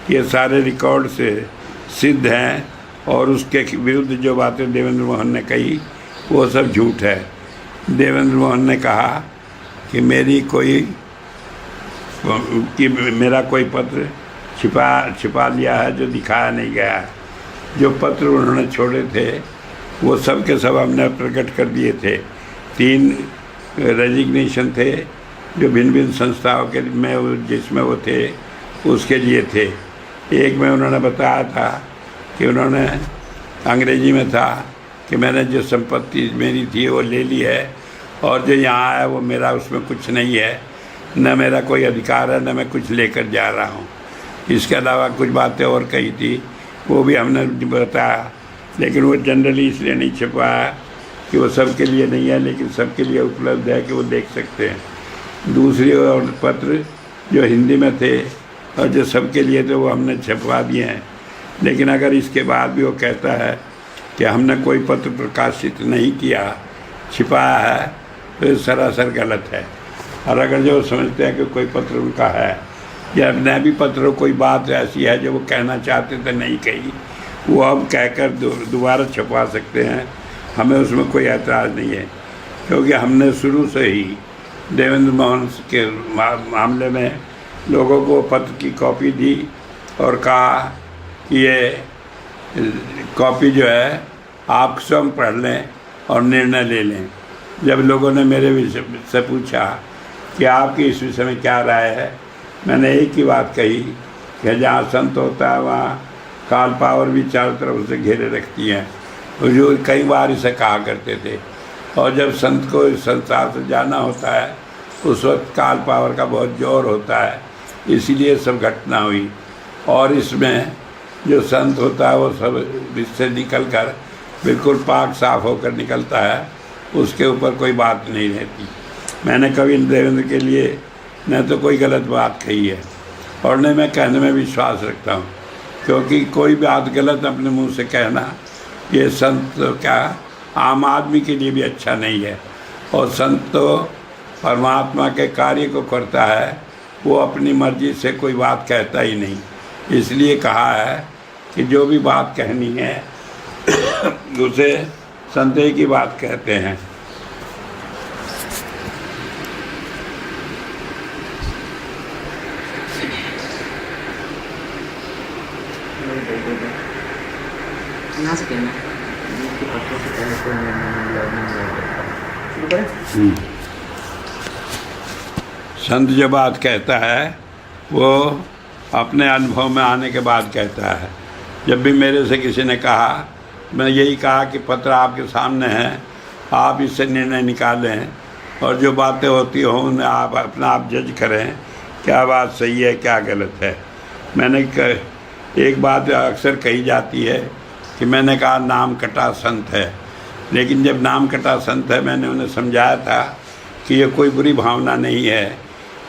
कि ये सारे रिकॉर्ड से सिद्ध हैं और उसके विरुद्ध जो बातें देवेंद्र मोहन ने कही वो सब झूठ है। देवेंद्र मोहन ने कहा कि मेरा कोई पत्र छिपा लिया है जो दिखाया नहीं गया है। जो पत्र उन्होंने छोड़े थे वो सब के सब हमने प्रकट कर दिए थे। 3 रेजिग्नेशन थे जो भिन्न भिन्न संस्थाओं के में जिसमें वो थे उसके लिए थे। एक में उन्होंने बताया था कि उन्होंने अंग्रेजी में था कि मैंने जो संपत्ति मेरी थी वो ले ली है और जो यहाँ आया वो मेरा उसमें कुछ नहीं है, न मेरा कोई अधिकार है न मैं कुछ लेकर जा रहा हूँ। इसके अलावा कुछ बातें और कही थी वो भी हमने बताया, लेकिन वो जनरली इसलिए नहीं छपाया कि वो सबके लिए नहीं है, लेकिन सबके लिए उपलब्ध है कि वो देख सकते हैं। दूसरी और पत्र जो हिंदी में थे और जो सबके लिए थे वो हमने छपवा दिए हैं। लेकिन अगर इसके बाद भी वो कहता है कि हमने कोई पत्र प्रकाशित नहीं किया, छिपाया है, तो ये सरासर गलत है। और अगर जो समझते हैं कि कोई पत्र उनका है या न भी पत्र कोई बात ऐसी है जो वो कहना चाहते थे नहीं कही, वो अब कहकर दोबारा छपवा सकते हैं। हमें उसमें कोई ऐतराज़ नहीं है, क्योंकि हमने शुरू से ही देवेंद्र मोहन के मामले में लोगों को पत्र की कॉपी दी और कहा कि ये कॉपी जो है आप स्वयं पढ़ लें और निर्णय ले लें। जब लोगों ने मेरे विषय से पूछा कि आपकी इस विषय में क्या राय है, मैंने एक ही बात कही कि जहाँ संत होता है वहाँ काल पावर भी चारों तरफ से घेरे रखती हैं। जो कई बार इसे कहा करते थे। और जब संत को इस संसार से जाना होता है उस वक्त काल पावर का बहुत जोर होता है, इसीलिए सब घटना हुई। और इसमें जो संत होता है वो सब इससे निकल कर बिल्कुल पाक साफ होकर निकलता है, उसके ऊपर कोई बात नहीं रहती। मैंने कभी देवेंद्र के लिए न तो कोई गलत बात कही है और न मैं कहने में विश्वास रखता हूँ, क्योंकि कोई बात गलत अपने मुंह से कहना ये संत क्या आम आदमी के लिए भी अच्छा नहीं है। और संत तो परमात्मा के कार्य को करता है, वो अपनी मर्जी से कोई बात कहता ही नहीं। इसलिए कहा है कि जो भी बात कहनी है उसे संदेह की बात कहते हैं। संत जो बात कहता है वो अपने अनुभव में आने के बाद कहता है। जब भी मेरे से किसी ने कहा, मैं यही कहा कि पत्र आपके सामने है, आप इससे निर्णय निकालें और जो बातें होती हों उन्हें आप अपना आप जज करें, क्या बात सही है क्या गलत है। मैंने एक बात अक्सर कही जाती है कि मैंने कहा नाम कटा संत है, लेकिन जब नाम कटा संत है मैंने उन्हें समझाया था कि ये कोई बुरी भावना नहीं है,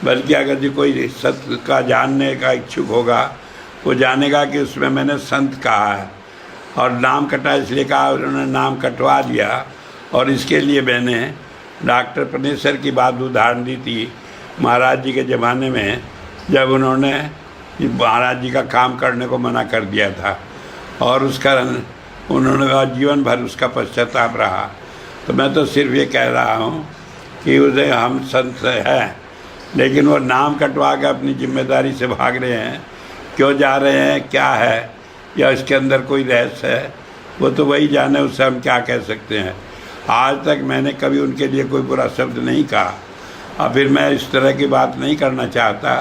बल्कि अगर जो कोई सत्य का जानने का इच्छुक होगा वो जानेगा कि उसमें मैंने संत कहा है। और नाम कटा इसलिए कहा, उन्होंने नाम कटवा दिया। और इसके लिए मैंने डॉक्टर पनेसर की बात उदाहरण दी थी महाराज जी के ज़माने में, जब उन्होंने महाराज जी का काम करने को मना कर दिया था और उसका उन्होंने जीवन भर उसका पश्चाताप रहा। तो मैं तो सिर्फ ये कह रहा हूँ कि उसे हम संत हैं, लेकिन वो नाम कटवा के अपनी जिम्मेदारी से भाग रहे हैं। क्यों जा रहे हैं, क्या है, या इसके अंदर कोई रहस्य है, वो तो वही जाने, उससे हम क्या कह सकते हैं। आज तक मैंने कभी उनके लिए कोई बुरा शब्द नहीं कहा। और फिर मैं इस तरह की बात नहीं करना चाहता,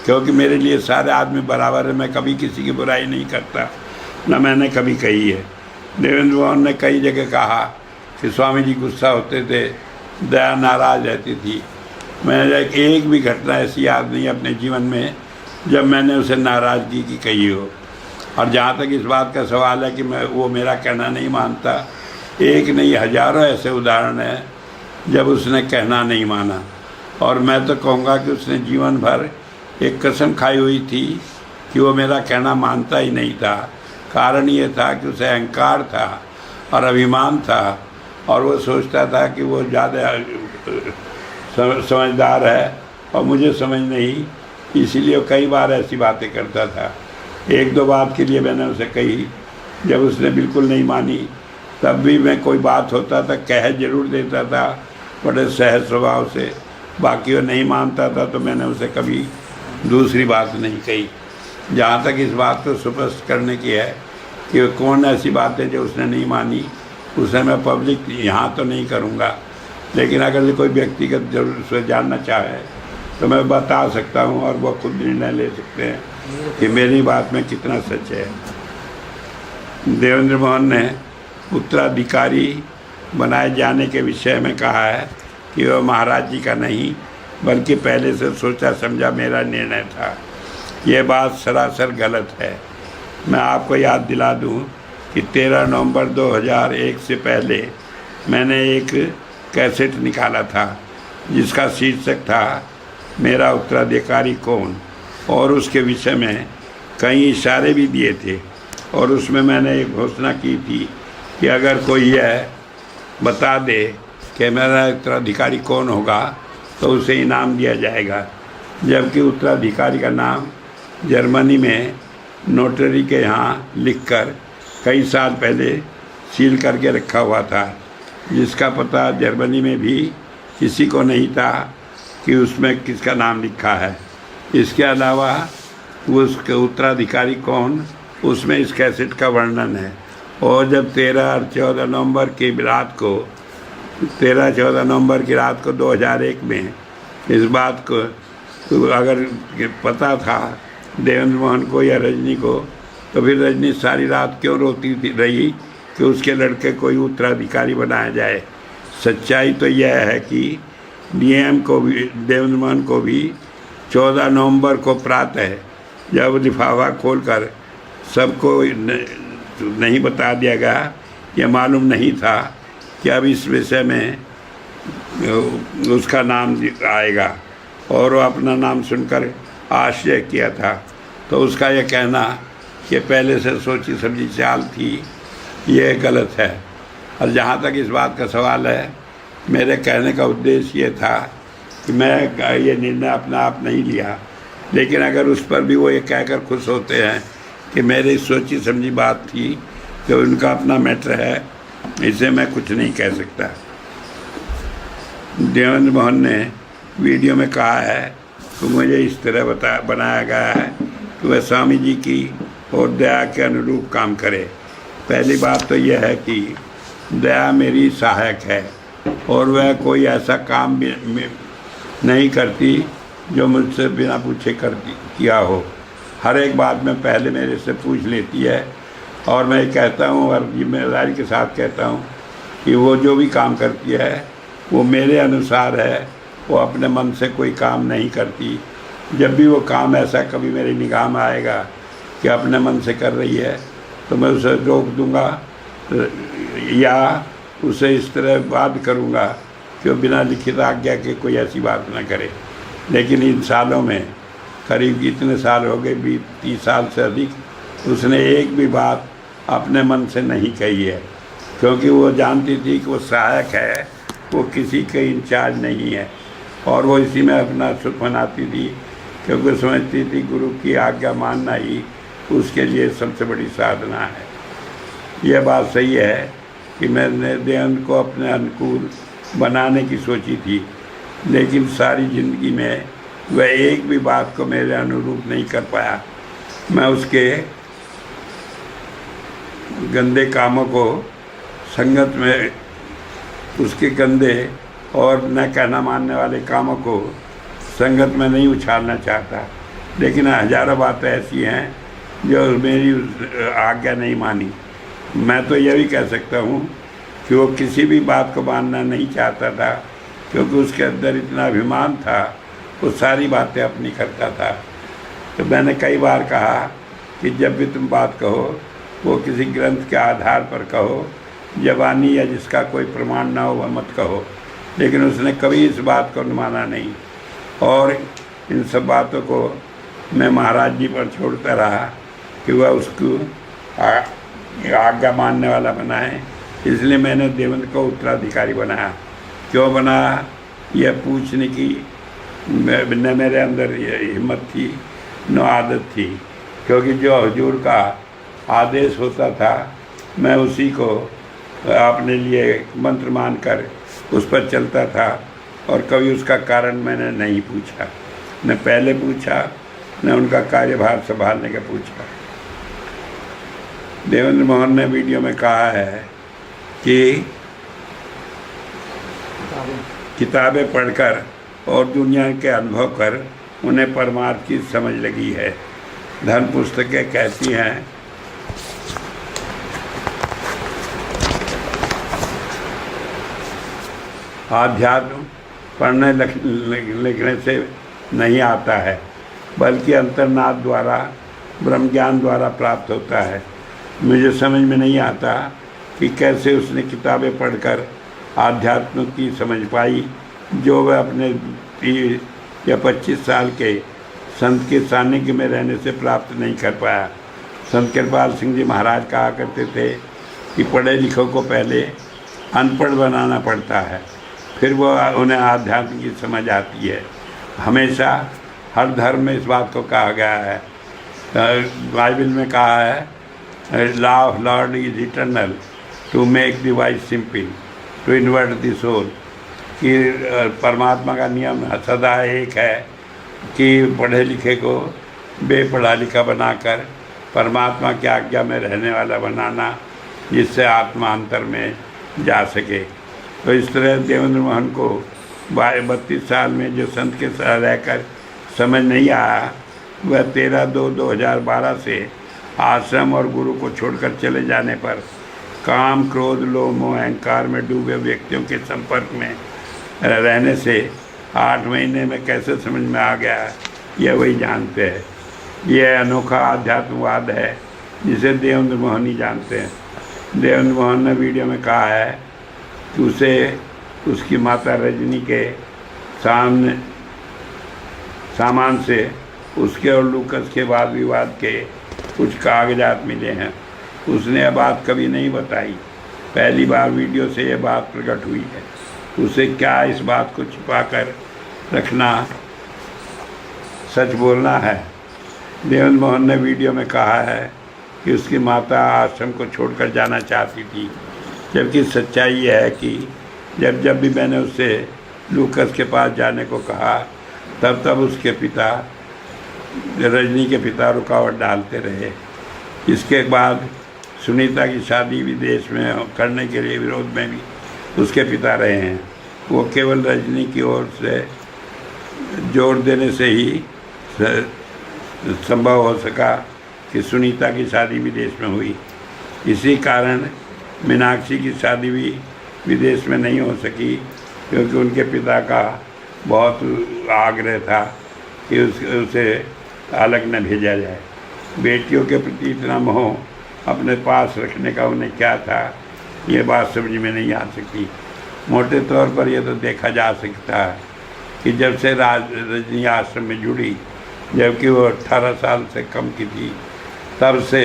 क्योंकि मेरे लिए सारे आदमी बराबर है। मैं कभी किसी की बुराई नहीं करता, न मैंने कभी कही है। देवेंद्र मोहन ने कई जगह कहा कि स्वामी जी गुस्सा होते थे, दया नाराज रहती थी। मैंने एक भी घटना ऐसी याद नहीं अपने जीवन में जब मैंने उसे नाराज़गी की कही हो। और जहाँ तक इस बात का सवाल है कि वो मेरा कहना नहीं मानता, एक नहीं हजारों ऐसे उदाहरण हैं जब उसने कहना नहीं माना। और मैं तो कहूँगा कि उसने जीवन भर एक कसम खाई हुई थी कि वो मेरा कहना मानता ही नहीं था। कारण ये था कि उसे अहंकार था और अभिमान था, और वो सोचता था कि वो ज़्यादा समझदार है और मुझे समझ नहीं, इसीलिए वो कई बार ऐसी बातें करता था। एक दो बात के लिए मैंने उसे कही, जब उसने बिल्कुल नहीं मानी तब भी मैं कोई बात होता था कह जरूर देता था बड़े सहज स्वभाव से। बाकी वो नहीं मानता था तो मैंने उसे कभी दूसरी बात नहीं कही। जहाँ तक इस बात को स्पष्ट करने की है कि कौन ऐसी बात है जो उसने नहीं मानी, उसे मैं पब्लिक यहाँ तो नहीं करूँगा। लेकिन अगर कोई व्यक्तिगत जरूर से जानना चाहे तो मैं बता सकता हूँ, और वो खुद निर्णय ले सकते हैं कि मेरी बात में कितना सच है। देवेंद्र मोहन ने उत्तराधिकारी बनाए जाने के विषय में कहा है कि वह महाराज जी का नहीं बल्कि पहले से सोचा समझा मेरा निर्णय था। यह बात सरासर गलत है। मैं आपको याद दिला दूं कि 13 नवंबर 2001 से पहले मैंने एक कैसेट निकाला था जिसका शीर्षक था मेरा उत्तराधिकारी कौन, और उसके विषय में कई इशारे भी दिए थे। और उसमें मैंने एक घोषणा की थी कि अगर कोई यह बता दे कि मेरा उत्तराधिकारी कौन होगा तो उसे इनाम दिया जाएगा। जबकि उत्तराधिकारी का नाम जर्मनी में नोटरी के यहाँ लिखकर कई साल पहले सील करके रखा हुआ था, जिसका पता जर्मनी में भी किसी को नहीं था कि उसमें किसका नाम लिखा है। इसके अलावा उसके उत्तराधिकारी कौन, उसमें इस कैसेट का वर्णन है। और जब 13 और 14 नवंबर की रात को 2001 में इस बात को अगर पता था देवेंद्र मोहन को या रजनी को, तो फिर रजनी सारी रात क्यों रोती रही कि उसके लड़के कोई उत्तराधिकारी बनाया जाए। सच्चाई तो यह है कि डीएम को भी, देवेंद्र मोहन को भी 14 नवंबर को प्रातः जब लिफाफा खोलकर सबको नहीं बता दिया गया, यह मालूम नहीं था कि अब इस विषय में उसका नाम आएगा, और वो अपना नाम सुनकर आश्चर्य किया था। तो उसका यह कहना कि पहले से सोची समझी चाल थी, यह गलत है। और जहाँ तक इस बात का सवाल है, मेरे कहने का उद्देश्य ये था कि मैं ये निर्णय अपना आप नहीं लिया, लेकिन अगर उस पर भी वो ये कहकर खुश होते हैं कि मेरी सोची समझी बात थी, तो उनका अपना मैटर है, इसे मैं कुछ नहीं कह सकता। देवेंद्र मोहन ने वीडियो में कहा है कि मुझे इस तरह बनाया गया है कि वह स्वामी जी की और दया के अनुरूप काम करे। पहली बात तो यह है कि दया मेरी सहायक है और वह कोई ऐसा काम भी नहीं करती जो मुझसे बिना पूछे किया हो। हर एक बात में पहले मेरे से पूछ लेती है, और मैं कहता हूँ और जिम्मेदारी के साथ कहता हूँ कि वो जो भी काम करती है वो मेरे अनुसार है, वो अपने मन से कोई काम नहीं करती। जब भी वो काम ऐसा कभी मेरी निगाह में आएगा कि अपने मन से कर रही है, तो मैं उसे रोक दूंगा या उसे इस तरह बात करूंगा कि वो बिना लिखित आज्ञा के कोई ऐसी बात न करे। लेकिन इन सालों में, करीब इतने साल हो गए, 30 साल से अधिक, उसने एक भी बात अपने मन से नहीं कही है, क्योंकि वो जानती थी कि वो सहायक है, वो किसी के इंचार्ज नहीं है, और वो इसी में अपना सुख मनाती थी, क्योंकि समझती थी गुरु की आज्ञा मानना ही उसके लिए सबसे बड़ी साधना है। यह बात सही है कि मैंने देवेंद्र को अपने अनुकूल बनाने की सोची थी, लेकिन सारी ज़िंदगी में वह एक भी बात को मेरे अनुरूप नहीं कर पाया। मैं उसके गंदे कामों को संगत में उसके गंदे और न कहना मानने वाले कामों को संगत में नहीं उछालना चाहता, लेकिन हजारों बातें ऐसी हैं जो मेरी आज्ञा नहीं मानी। मैं तो यह भी कह सकता हूँ कि वो किसी भी बात को मानना नहीं चाहता था, क्योंकि उसके अंदर इतना अभिमान था, वो सारी बातें अपनी करता था। तो मैंने कई बार कहा कि जब भी तुम बात कहो वो किसी ग्रंथ के आधार पर कहो, जबानी या जिसका कोई प्रमाण ना हो वह मत कहो। लेकिन उसने कभी इस बात को माना नहीं, और इन सब बातों को मैं महाराज जी पर छोड़ता रहा कि वह उसको आज्ञा मानने वाला बनाए। इसलिए मैंने देवेंद्र को उत्तराधिकारी बनाया। क्यों बनाया, यह पूछने की न मेरे अंदर हिम्मत थी न आदत थी, क्योंकि जो हुजूर का आदेश होता था मैं उसी को अपने लिए मंत्र मानकर उस पर चलता था, और कभी उसका कारण मैंने नहीं पूछा, न पहले पूछा न उनका कार्यभार संभालने का पूछा। देवेंद्र मोहन ने वीडियो में कहा है कि किताबें पढ़कर और दुनिया के अनुभव कर उन्हें परमार्थ की समझ लगी है। धर्म पुस्तकें कहती हैं आध्यात्म पढ़ने लिखने से नहीं आता है, बल्कि अंतर्नाद द्वारा ब्रह्म ज्ञान द्वारा प्राप्त होता है। मुझे समझ में नहीं आता कि कैसे उसने किताबें पढ़कर आध्यात्म की समझ पाई, जो वह अपने 30 या 25 साल के संत के सानिध्य में रहने से प्राप्त नहीं कर पाया। संत कृपाल सिंह जी महाराज कहा करते थे कि पढ़े लिखों को पहले अनपढ़ बनाना पड़ता है, फिर वो उन्हें आध्यात्म की समझ आती है। हमेशा हर धर्म में इस बात को कहा गया है। बाइबल में कहा है law of Lord is eternal to make the wise simple to invert the soul, कि परमात्मा का नियम सदा एक है कि पढ़े लिखे को बेपढ़ा लिखा बनाकर परमात्मा की आज्ञा में रहने वाला बनाना, जिससे आत्मा अंतर में जा सके। तो इस तरह देवेंद्र मोहन को 32 साल में जो संत के साथ रहकर समझ नहीं आया, वह 13/2/2012 से आश्रम और गुरु को छोड़कर चले जाने पर काम, क्रोध, लोभ, मोह, अहंकार में डूबे व्यक्तियों के संपर्क में रहने से 8 महीने में कैसे समझ में आ गया, यह वही जानते हैं। यह अनोखा आध्यात्मवाद है जिसे देवेंद्र मोहन ही जानते हैं। देवेंद्र मोहन ने वीडियो में कहा है कि उसे उसकी माता रजनी के सामान से उसके और लूकस के वाद विवाद के कुछ कागजात मिले हैं। उसने यह बात कभी नहीं बताई, पहली बार वीडियो से यह बात प्रकट हुई है। उसे क्या इस बात को छिपाकर रखना सच बोलना है। देवेंद्र मोहन ने वीडियो में कहा है कि उसकी माता आश्रम को छोड़कर जाना चाहती थी, जबकि सच्चाई यह है कि जब भी मैंने उससे लूकस के पास जाने को कहा, तब उसके पिता, रजनी के पिता रुकावट डालते रहे। इसके बाद सुनीता की शादी विदेश में करने के लिए विरोध में भी उसके पिता रहे हैं। वो केवल रजनी की ओर से जोर देने से ही संभव हो सका कि सुनीता की शादी विदेश में हुई। इसी कारण मीनाक्षी की शादी भी विदेश में नहीं हो सकी, क्योंकि उनके पिता का बहुत आग्रह था कि उसे अलग न भेजा जाए। बेटियों के प्रति इतना मोह अपने पास रखने का उन्हें क्या था, ये बात समझ में नहीं आ सकती। मोटे तौर पर यह तो देखा जा सकता है कि जब से रजनी आश्रम में जुड़ी, जबकि वो 18 साल से कम की थी, तब से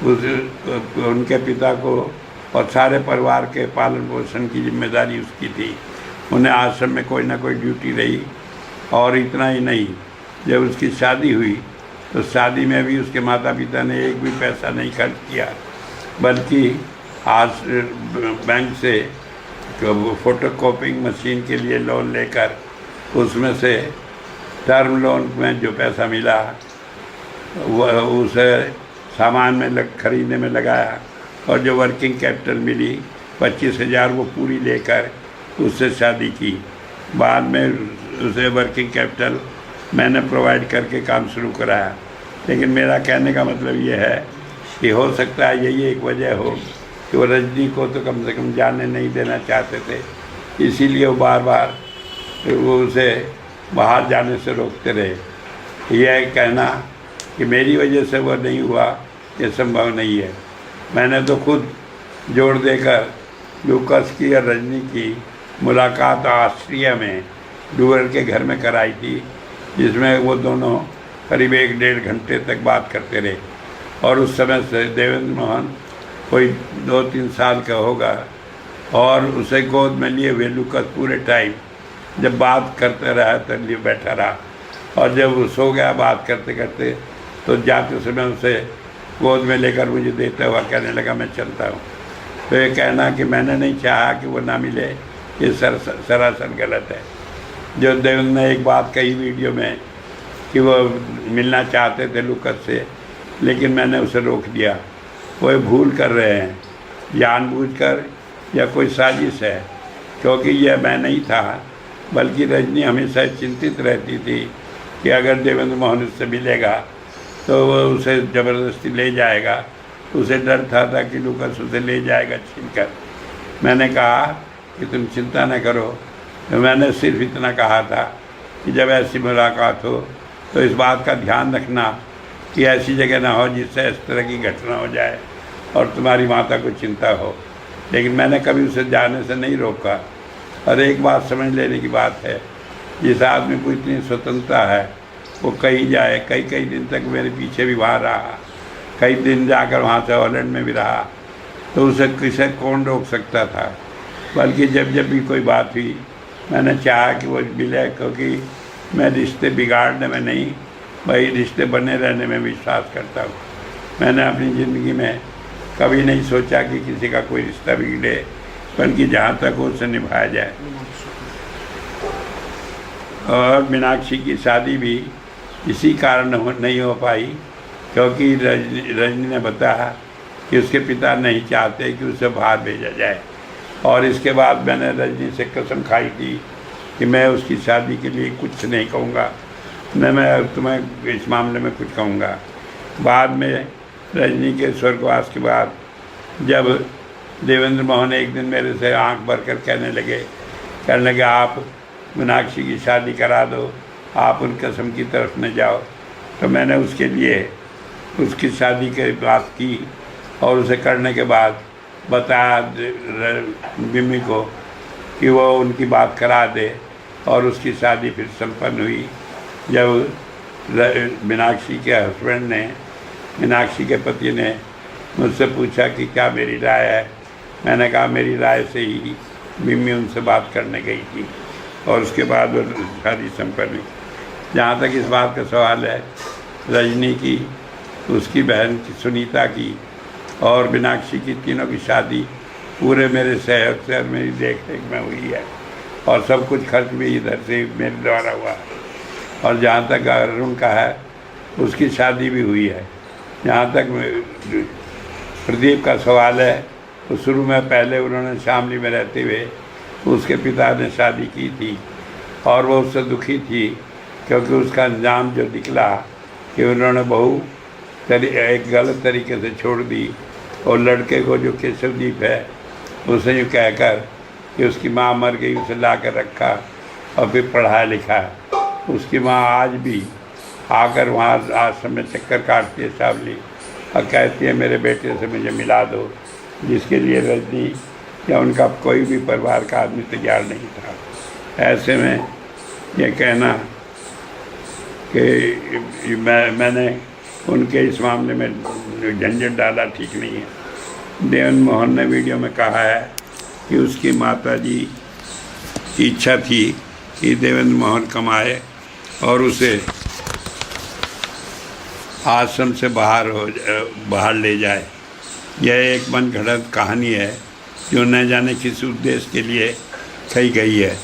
उनके पिता को और सारे परिवार के पालन पोषण की जिम्मेदारी उसकी थी। उन्हें आश्रम में कोई ना कोई ड्यूटी रही। और इतना ही नहीं, जब उसकी शादी हुई तो शादी में भी उसके माता पिता ने एक भी पैसा नहीं खर्च किया, बल्कि आज बैंक से फोटोकॉपिंग मशीन के लिए लोन लेकर उसमें से टर्म लोन में जो पैसा मिला वह उसे सामान में खरीदने में लगाया, और जो वर्किंग कैपिटल मिली 25,000 वो पूरी लेकर उससे शादी की। बाद में उसे वर्किंग कैपिटल मैंने प्रोवाइड करके काम शुरू कराया। लेकिन मेरा कहने का मतलब ये है कि हो सकता है यही एक वजह हो कि वो रजनी को तो कम से कम जाने नहीं देना चाहते थे, इसीलिए वो बार बार वो उसे बाहर जाने से रोकते रहे। यह कहना कि मेरी वजह से वो नहीं हुआ, ये संभव नहीं है। मैंने तो खुद जोड़ देकर लूकस की और रजनी की मुलाकात ऑस्ट्रिया में डूअर के घर में कराई थी, जिसमें वो दोनों करीब 1-1.5 घंटे तक बात करते रहे। और उस समय से देवेंद्र मोहन कोई 2-3 साल का होगा और उसे गोद में लिए हुए लूकस पूरे टाइम जब बात करते रहा तो लिए बैठा रहा। और जब वो सो गया बात करते करते तो जाते समय उसे गोद में लेकर मुझे देता हुआ कहने लगा मैं चलता हूँ। तो ये कहना कि मैंने नहीं चाहा कि वो ना मिले, ये सरासर गलत है। जो देवेंद्र ने एक बात कही वीडियो में कि वो मिलना चाहते थे लूकस से, लेकिन मैंने उसे रोक दिया। वो भूल कर रहे हैं, जानबूझकर या कोई साजिश है, क्योंकि यह मैं नहीं था, बल्कि रजनी हमेशा चिंतित रहती थी कि अगर देवेंद्र मोहन उससे मिलेगा तो वो उसे ज़बरदस्ती ले जाएगा। उसे डर था कि लूकस उसे ले जाएगा छीनकर। मैंने कहा कि तुम चिंता न करो। तो मैंने सिर्फ इतना कहा था कि जब ऐसी मुलाकात हो तो इस बात का ध्यान रखना कि ऐसी जगह ना हो जिससे इस तरह की घटना हो जाए और तुम्हारी माता को चिंता हो। लेकिन मैंने कभी उसे जाने से नहीं रोका। और एक बात समझ लेने की बात है, जिस आदमी को इतनी स्वतंत्रता है वो कहीं जाए, कई दिन तक मेरे पीछे भी वहाँ रहा, कई दिन जाकर वहाँ से हॉलैंड में भी रहा, तो उसे किसे कौन रोक सकता था। बल्कि जब भी कोई बात हुई मैंने चाहा कि वो मिले, क्योंकि मैं रिश्ते बिगाड़ने में नहीं, भाई रिश्ते बने रहने में विश्वास करता हूँ। मैंने अपनी ज़िंदगी में कभी नहीं सोचा कि किसी का कोई रिश्ता बिगड़े, बल्कि जहाँ तक हो उसे निभाया जाए। और मीनाक्षी की शादी भी इसी कारण नहीं हो पाई, क्योंकि रजनी ने बताया कि उसके पिता नहीं चाहते कि उसे बाहर भेजा जाए। और इसके बाद मैंने रजनी से कसम खाई थी कि मैं उसकी शादी के लिए कुछ नहीं कहूँगा, न मैं तुम्हें इस मामले में कुछ कहूँगा। बाद में रजनी के स्वर्गवास के बाद जब देवेंद्र मोहन एक दिन मेरे से आंख भरकर कहने लगे आप मीनाक्षी की शादी करा दो, आप उन कसम की तरफ न जाओ, तो मैंने उसके लिए उसकी शादी की बात की और उसे करने के बाद बताया मिमी को कि वो उनकी बात करा दे। और उसकी शादी फिर संपन्न हुई जब मीनाक्षी के हस्बैंड ने, मीनाक्षी के पति ने मुझसे पूछा कि क्या मेरी राय है। मैंने कहा मेरी राय से ही मिमी उनसे बात करने गई थी और उसके बाद वो शादी संपन्न हुई। जहाँ तक इस बात का सवाल है, रजनी की, उसकी बहन की सुनीता की और मीनाक्षी की, तीनों की शादी पूरे मेरे सहयोग से और मेरी देख रेख में हुई है और सब कुछ खर्च भी इधर से मेरे द्वारा हुआ है। और जहाँ तक अरुण का है, उसकी शादी भी हुई है। जहाँ तक प्रदीप का सवाल है, तो शुरू में पहले उन्होंने शामली में रहते हुए उसके पिता ने शादी की थी और वो उससे दुखी थी, क्योंकि उसका अंजाम जो निकला कि उन्होंने बहू एक गलत तरीके से छोड़ दी और लड़के को, जो केशवदीप है, उसे यूँ कहकर कि उसकी माँ मर गई, उसे ला कर रखा और फिर पढ़ाया लिखा। उसकी माँ आज भी आकर वहाँ आश्रम में चक्कर काटती है शामली और कहती है मेरे बेटे से मुझे मिला दो, जिसके लिए रजनी या उनका कोई भी परिवार का आदमी तैयार नहीं था। ऐसे में ये कहना कि मैंने उनके इस मामले में झंझट डाला ठीक नहीं है। देवेंद्र मोहन ने वीडियो में कहा है कि उसकी माताजी की इच्छा थी कि देवेंद्र मोहन कमाए और उसे आश्रम से बाहर ले जाए। यह एक मन घड़त कहानी है जो न जाने किस उद्देश्य के लिए कही गई है।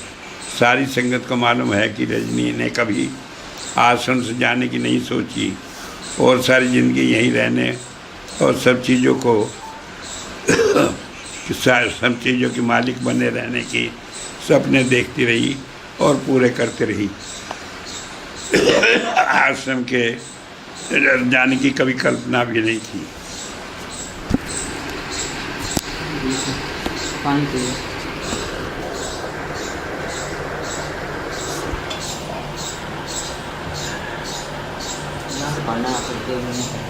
सारी संगत को मालूम है कि रजनी ने कभी आश्रम से जाने की नहीं सोची और सारी ज़िंदगी यहीं रहने और सब चीज़ों को कि सब चीज़ों की मालिक बने रहने की सपने देखती रही और पूरे करती रही। आश्रम के जाने की कभी कल्पना भी नहीं थी। पानी पीजिए। यहाँ से पढ़ना आ सकते हैं।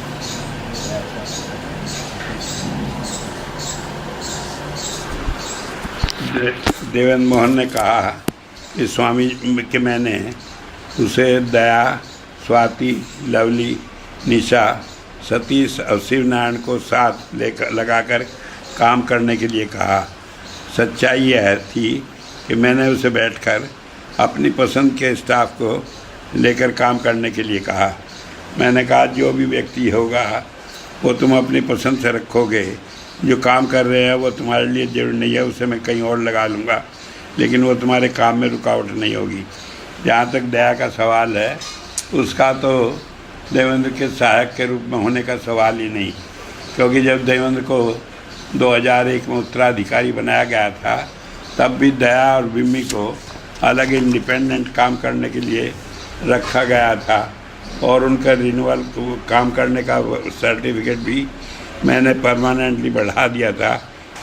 देवेंद्र मोहन ने कहा कि स्वामी के मैंने उसे दया, स्वाति, लवली, निशा, सतीश और शिवनारायण को साथ लेकर लगाकर काम करने के लिए कहा। सच्चाई यह थी कि मैंने उसे बैठकर अपनी पसंद के स्टाफ को लेकर काम करने के लिए कहा। मैंने कहा जो भी व्यक्ति होगा वो तुम अपनी पसंद से रखोगे, जो काम कर रहे हैं वो तुम्हारे लिए जरूरी नहीं है, उसे मैं कहीं और लगा लूँगा, लेकिन वो तुम्हारे काम में रुकावट नहीं होगी। जहाँ तक दया का सवाल है, उसका तो देवेंद्र के सहायक के रूप में होने का सवाल ही नहीं, क्योंकि जब देवेंद्र को 2001 में उत्तराधिकारी बनाया गया था तब भी दया और बिम्मी को अलग इंडिपेंडेंट काम करने के लिए रखा गया था और उनका रिन्यूअल काम करने का सर्टिफिकेट भी मैंने परमानेंटली बढ़ा दिया था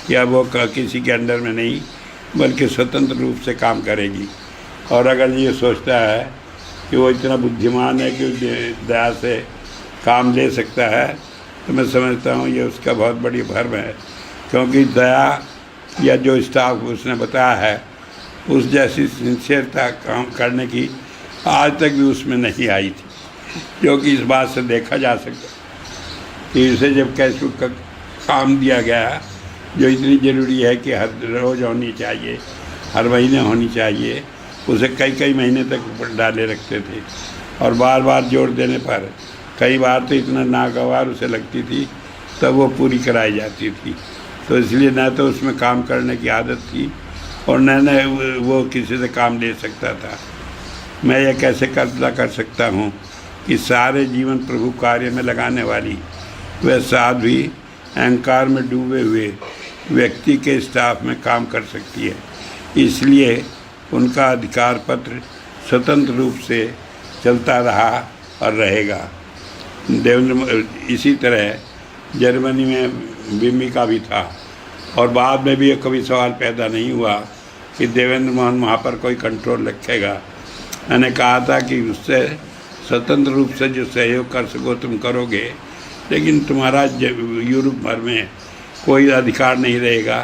कि अब वो किसी के अंडर में नहीं बल्कि स्वतंत्र रूप से काम करेगी। और अगर ये सोचता है कि वो इतना बुद्धिमान है कि दया से काम ले सकता है तो मैं समझता हूँ ये उसका बहुत बड़ी भ्रम है, क्योंकि दया या जो स्टाफ उसने बताया है उस जैसी सिंसियरता काम करने की आज तक भी उसमें नहीं आई थी, जो कि इस बात से देखा जा सकता कि उसे जब कैशबुक का काम दिया गया जो इतनी ज़रूरी है कि हर रोज़ होनी चाहिए, हर महीने होनी चाहिए, उसे कई कई महीने तक डाले रखते थे और बार बार जोड़ देने पर कई बार तो इतना नागवार उसे लगती थी तब वो पूरी कराई जाती थी। तो इसलिए न तो उसमें काम करने की आदत थी और न वो किसी से काम ले सकता था। मैं यह कैसे कल्पना कर सकता हूँ कि सारे जीवन प्रभु कार्य में लगाने वाली वह साध्वी अहंकार में डूबे हुए व्यक्ति के स्टाफ में काम कर सकती है। इसलिए उनका अधिकार पत्र स्वतंत्र रूप से चलता रहा और रहेगा। देवेंद्र इसी तरह जर्मनी में बिम्मी का भी था और बाद में भी कभी सवाल पैदा नहीं हुआ कि देवेंद्र मोहन वहाँ पर कोई कंट्रोल रखेगा। मैंने कहा था कि उससे स्वतंत्र रूप से जो सहयोग कर सको तुम करोगे, लेकिन तुम्हारा यूरोप भर में कोई अधिकार नहीं रहेगा,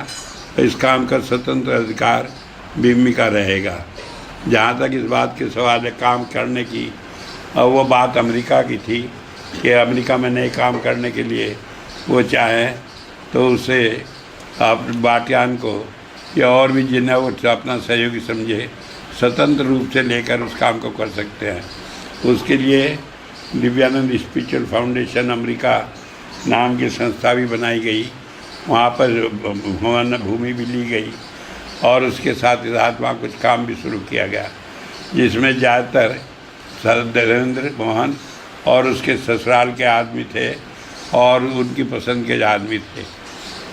तो इस काम का स्वतंत्र अधिकार बिम्मी का रहेगा। जहाँ तक इस बात के सवाल है काम करने की, और वो बात अमेरिका की थी कि अमेरिका में नए काम करने के लिए वो चाहें तो उसे आप बाटियान को या और भी जिन्हें वो अपना सहयोगी समझे स्वतंत्र रूप से लेकर उस काम को कर सकते हैं। उसके लिए दिव्यानंद स्पिरिचुअल फाउंडेशन अमेरिका नाम की संस्था भी बनाई गई, वहाँ पर भूमि भी ली गई और उसके साथ ही साथ वहाँ कुछ काम भी शुरू किया गया, जिसमें ज़्यादातर देवेंद्र मोहन और उसके ससुराल के आदमी थे और उनकी पसंद के आदमी थे।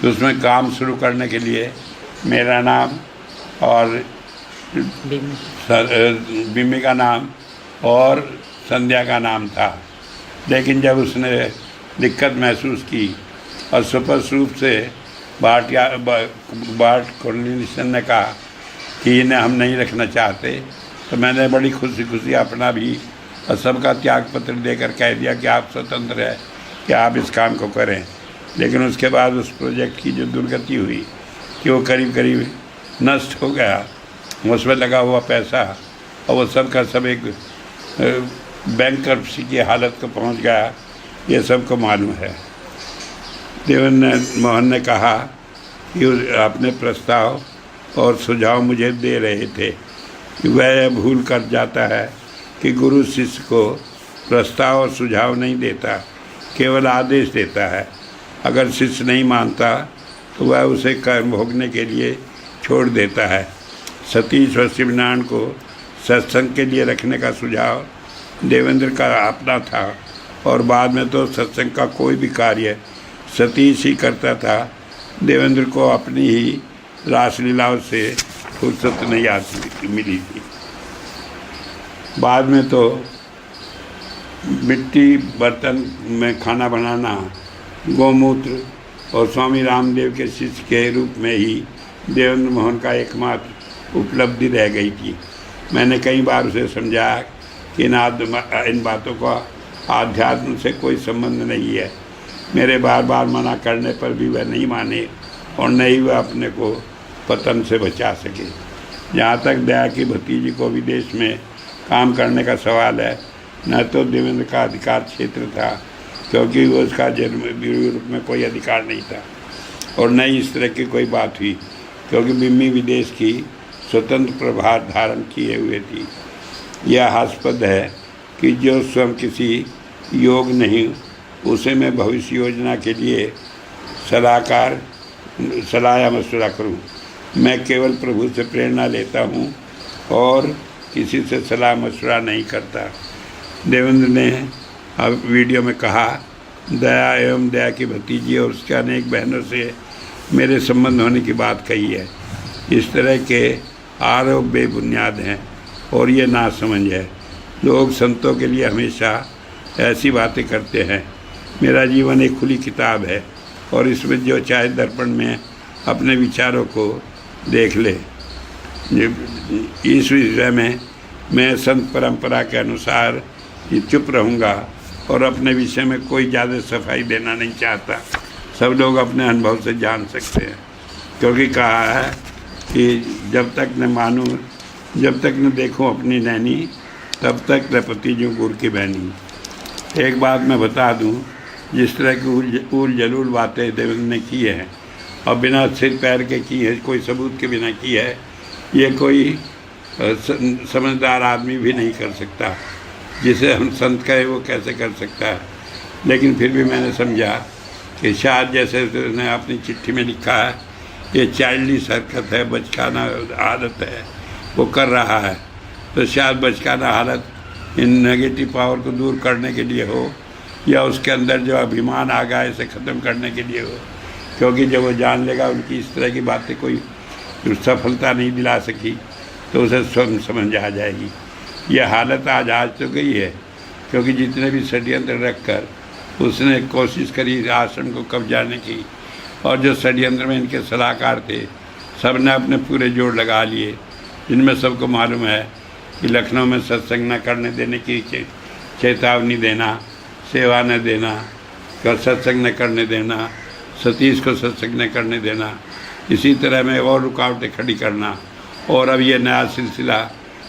तो उसमें काम शुरू करने के लिए मेरा नाम और बिम्मी का नाम और संध्या का नाम था, लेकिन जब उसने दिक्कत महसूस की और स्पष्ट रूप से बार्ट कॉर्निशन ने कहा कि इन्हें हम नहीं रखना चाहते, तो मैंने बड़ी खुशी अपना भी और सबका त्याग पत्र देकर कह दिया कि आप स्वतंत्र हैं कि आप इस काम को करें। लेकिन उसके बाद उस प्रोजेक्ट की जो दुर्गति हुई कि वो करीब नष्ट हो गया, उसमें लगा हुआ पैसा और वो सब का सब एक बैंकरप्सी की हालत को पहुंच गया, ये सबको मालूम है। देवेंद्र मोहन ने कहा कि अपने प्रस्ताव और सुझाव मुझे दे रहे थे कि वह भूल कर जाता है कि गुरु शिष्य को प्रस्ताव और सुझाव नहीं देता, केवल आदेश देता है। अगर शिष्य नहीं मानता तो वह उसे कर्म भोगने के लिए छोड़ देता है। सतीश और शिवनारायण को सत्संग के लिए रखने का सुझाव देवेंद्र का अपना था और बाद में तो सत्संग का कोई भी कार्य सतीश ही करता था, देवेंद्र को अपनी ही रासलीलाओं से फुर्सत नहीं आती मिली थी। बाद में तो मिट्टी बर्तन में खाना बनाना गौमूत्र और स्वामी रामदेव के शिष्य के रूप में ही देवेंद्र मोहन का एकमात्र उपलब्धि रह गई थी। मैंने कई बार उसे समझाया कि इन बातों का आध्यात्म से कोई संबंध नहीं है। मेरे बार बार मना करने पर भी वह नहीं माने और न ही वह अपने को पतन से बचा सके। जहाँ तक दया की भतीजी को विदेश में काम करने का सवाल है, न तो देवेंद्र का अधिकार क्षेत्र था, क्योंकि वो उसका जन्म यूरोप में कोई अधिकार नहीं था, और न ही इस तरह की कोई बात हुई, क्योंकि बिम्मी विदेश की स्वतंत्र प्रभार धारण किए हुए थी। यह हास्पद है कि जो स्वयं किसी योग नहीं, उसे मैं भविष्य योजना के लिए सलाह या मशवरा करूं। मैं केवल प्रभु से प्रेरणा लेता हूं और किसी से सलाह मशवरा नहीं करता। देवेंद्र ने अब वीडियो में कहा, दया एवं दया की भतीजी और उसके अनेक बहनों से मेरे संबंध होने की बात कही है। इस तरह के आरोप बेबुनियाद हैं और ये नासमझ है। लोग संतों के लिए हमेशा ऐसी बातें करते हैं। मेरा जीवन एक खुली किताब है और इसमें जो चाहे दर्पण में अपने विचारों को देख ले। इस विषय में मैं संत परंपरा के अनुसार चुप रहूँगा और अपने विषय में कोई ज़्यादा सफाई देना नहीं चाहता। सब लोग अपने अनुभव से जान सकते हैं, क्योंकि कहा है कि जब तक न मानूँ, जब तक न देखूँ अपनी नैनी, तब तक न पति जो गुड़ की बहनी। एक बात मैं बता दूं, जिस तरह की उल जलूल बातें देवेंद्र ने की है और बिना सिर पैर के की है, कोई सबूत के बिना की है, ये कोई समझदार आदमी भी नहीं कर सकता। जिसे हम संत कहे वो कैसे कर सकता है। लेकिन फिर भी मैंने समझा कि शायद जैसे उसने अपनी चिट्ठी में लिखा है, ये चाइल्डिश हरकत है, बचकाना आदत है, वो कर रहा है, तो शायद बचकाना हालत इन नेगेटिव पावर को दूर करने के लिए हो, या उसके अंदर जो अभिमान आ गया इसे ख़त्म करने के लिए हो। क्योंकि जब वो जान लेगा उनकी इस तरह की बातें कोई सफलता नहीं दिला सकी, तो उसे स्वयं समझ आ जाएगी। यह हालत आज तो गई है, क्योंकि जितने भी षड्यंत्र रख कर उसने कोशिश करी आश्रम को कब्जाने की, और जो षड्यंत्र में इनके सलाहकार थे सब ने अपने पूरे जोड़ लगा लिए। इनमें सबको मालूम है कि लखनऊ में सत्संग न करने देने की चेतावनी देना, सेवा न देना, सत्संग न करने देना, सतीश को सत्संग न करने देना, इसी तरह में और रुकावटें खड़ी करना, और अब ये नया सिलसिला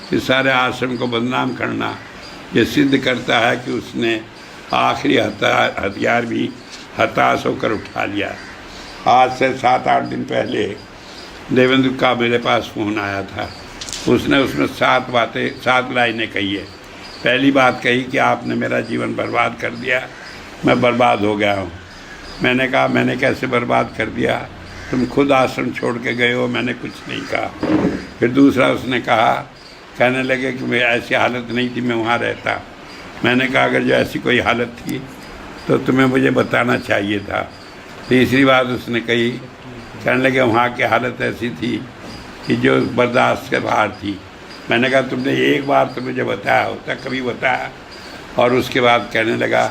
कि सारे आश्रम को बदनाम करना, ये सिद्ध करता है कि उसने आखिरी हथियार भी हताश होकर उठा लिया। आज से 7-8 दिन पहले देवेंद्र का मेरे पास फ़ोन आया था। उसने उसमें 7 लाइनें कही है। पहली बात कही कि आपने मेरा जीवन बर्बाद कर दिया, मैं बर्बाद हो गया हूँ। मैंने कहा, मैंने कैसे बर्बाद कर दिया? तुम खुद आश्रम छोड़ के गए हो, मैंने कुछ नहीं कहा। फिर दूसरा उसने कहा, कहने लगे कि मैं ऐसी हालत नहीं थी, मैं वहाँ रहता। मैंने कहा, अगर जो ऐसी कोई हालत थी तो तुम्हें मुझे बताना चाहिए था। तीसरी बात उसने कही, कहने लगे वहाँ की हालत ऐसी थी कि जो बर्दाश्त के बाहर थी। मैंने कहा, तुमने एक बार तो मुझे बताया होता, कभी बताया? और उसके बाद कहने लगा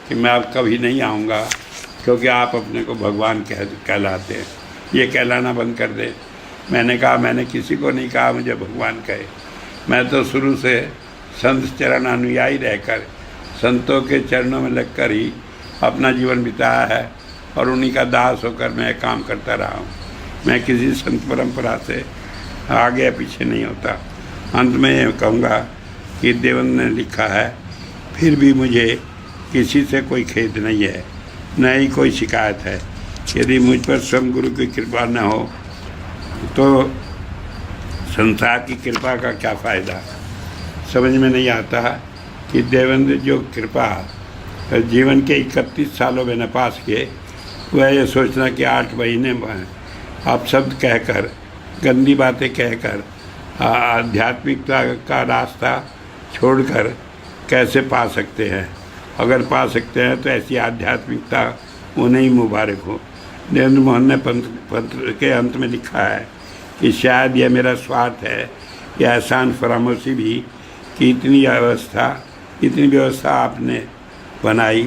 कि मैं अब कभी नहीं आऊँगा, क्योंकि आप अपने को भगवान कहलाते हैं, ये कहलाना बंद कर दे। मैंने कहा, मैंने किसी को नहीं कहा मुझे भगवान कहे। मैं तो शुरू से संत चरण अनुयायी रहकर संतों के चरणों में लगकर ही अपना जीवन बिताया है, और उन्हीं का दास होकर मैं काम करता रहा हूँ। मैं किसी संत परंपरा से आगे या पीछे नहीं होता। अंत में ये कहूँगा कि देवेंद्र ने लिखा है, फिर भी मुझे किसी से कोई खेद नहीं है, न ही कोई शिकायत है। यदि मुझ पर स्वयं गुरु की कृपा न हो तो संसार की कृपा का क्या फ़ायदा? समझ में नहीं आता कि देवेंद्र जो कृपा जीवन के 31 सालों में न पा सके, वह ये सोचना कि 8 महीने में आप शब्द कहकर, गंदी बातें कहकर आध्यात्मिकता का रास्ता छोड़कर कैसे पा सकते हैं। अगर पा सकते हैं तो ऐसी आध्यात्मिकता उन्हें ही मुबारक हो। नरेंद्र मोहन ने पत्र के अंत में लिखा है कि शायद यह मेरा स्वार्थ है या एहसान फरामोशी भी कि इतनी व्यवस्था आपने बनाई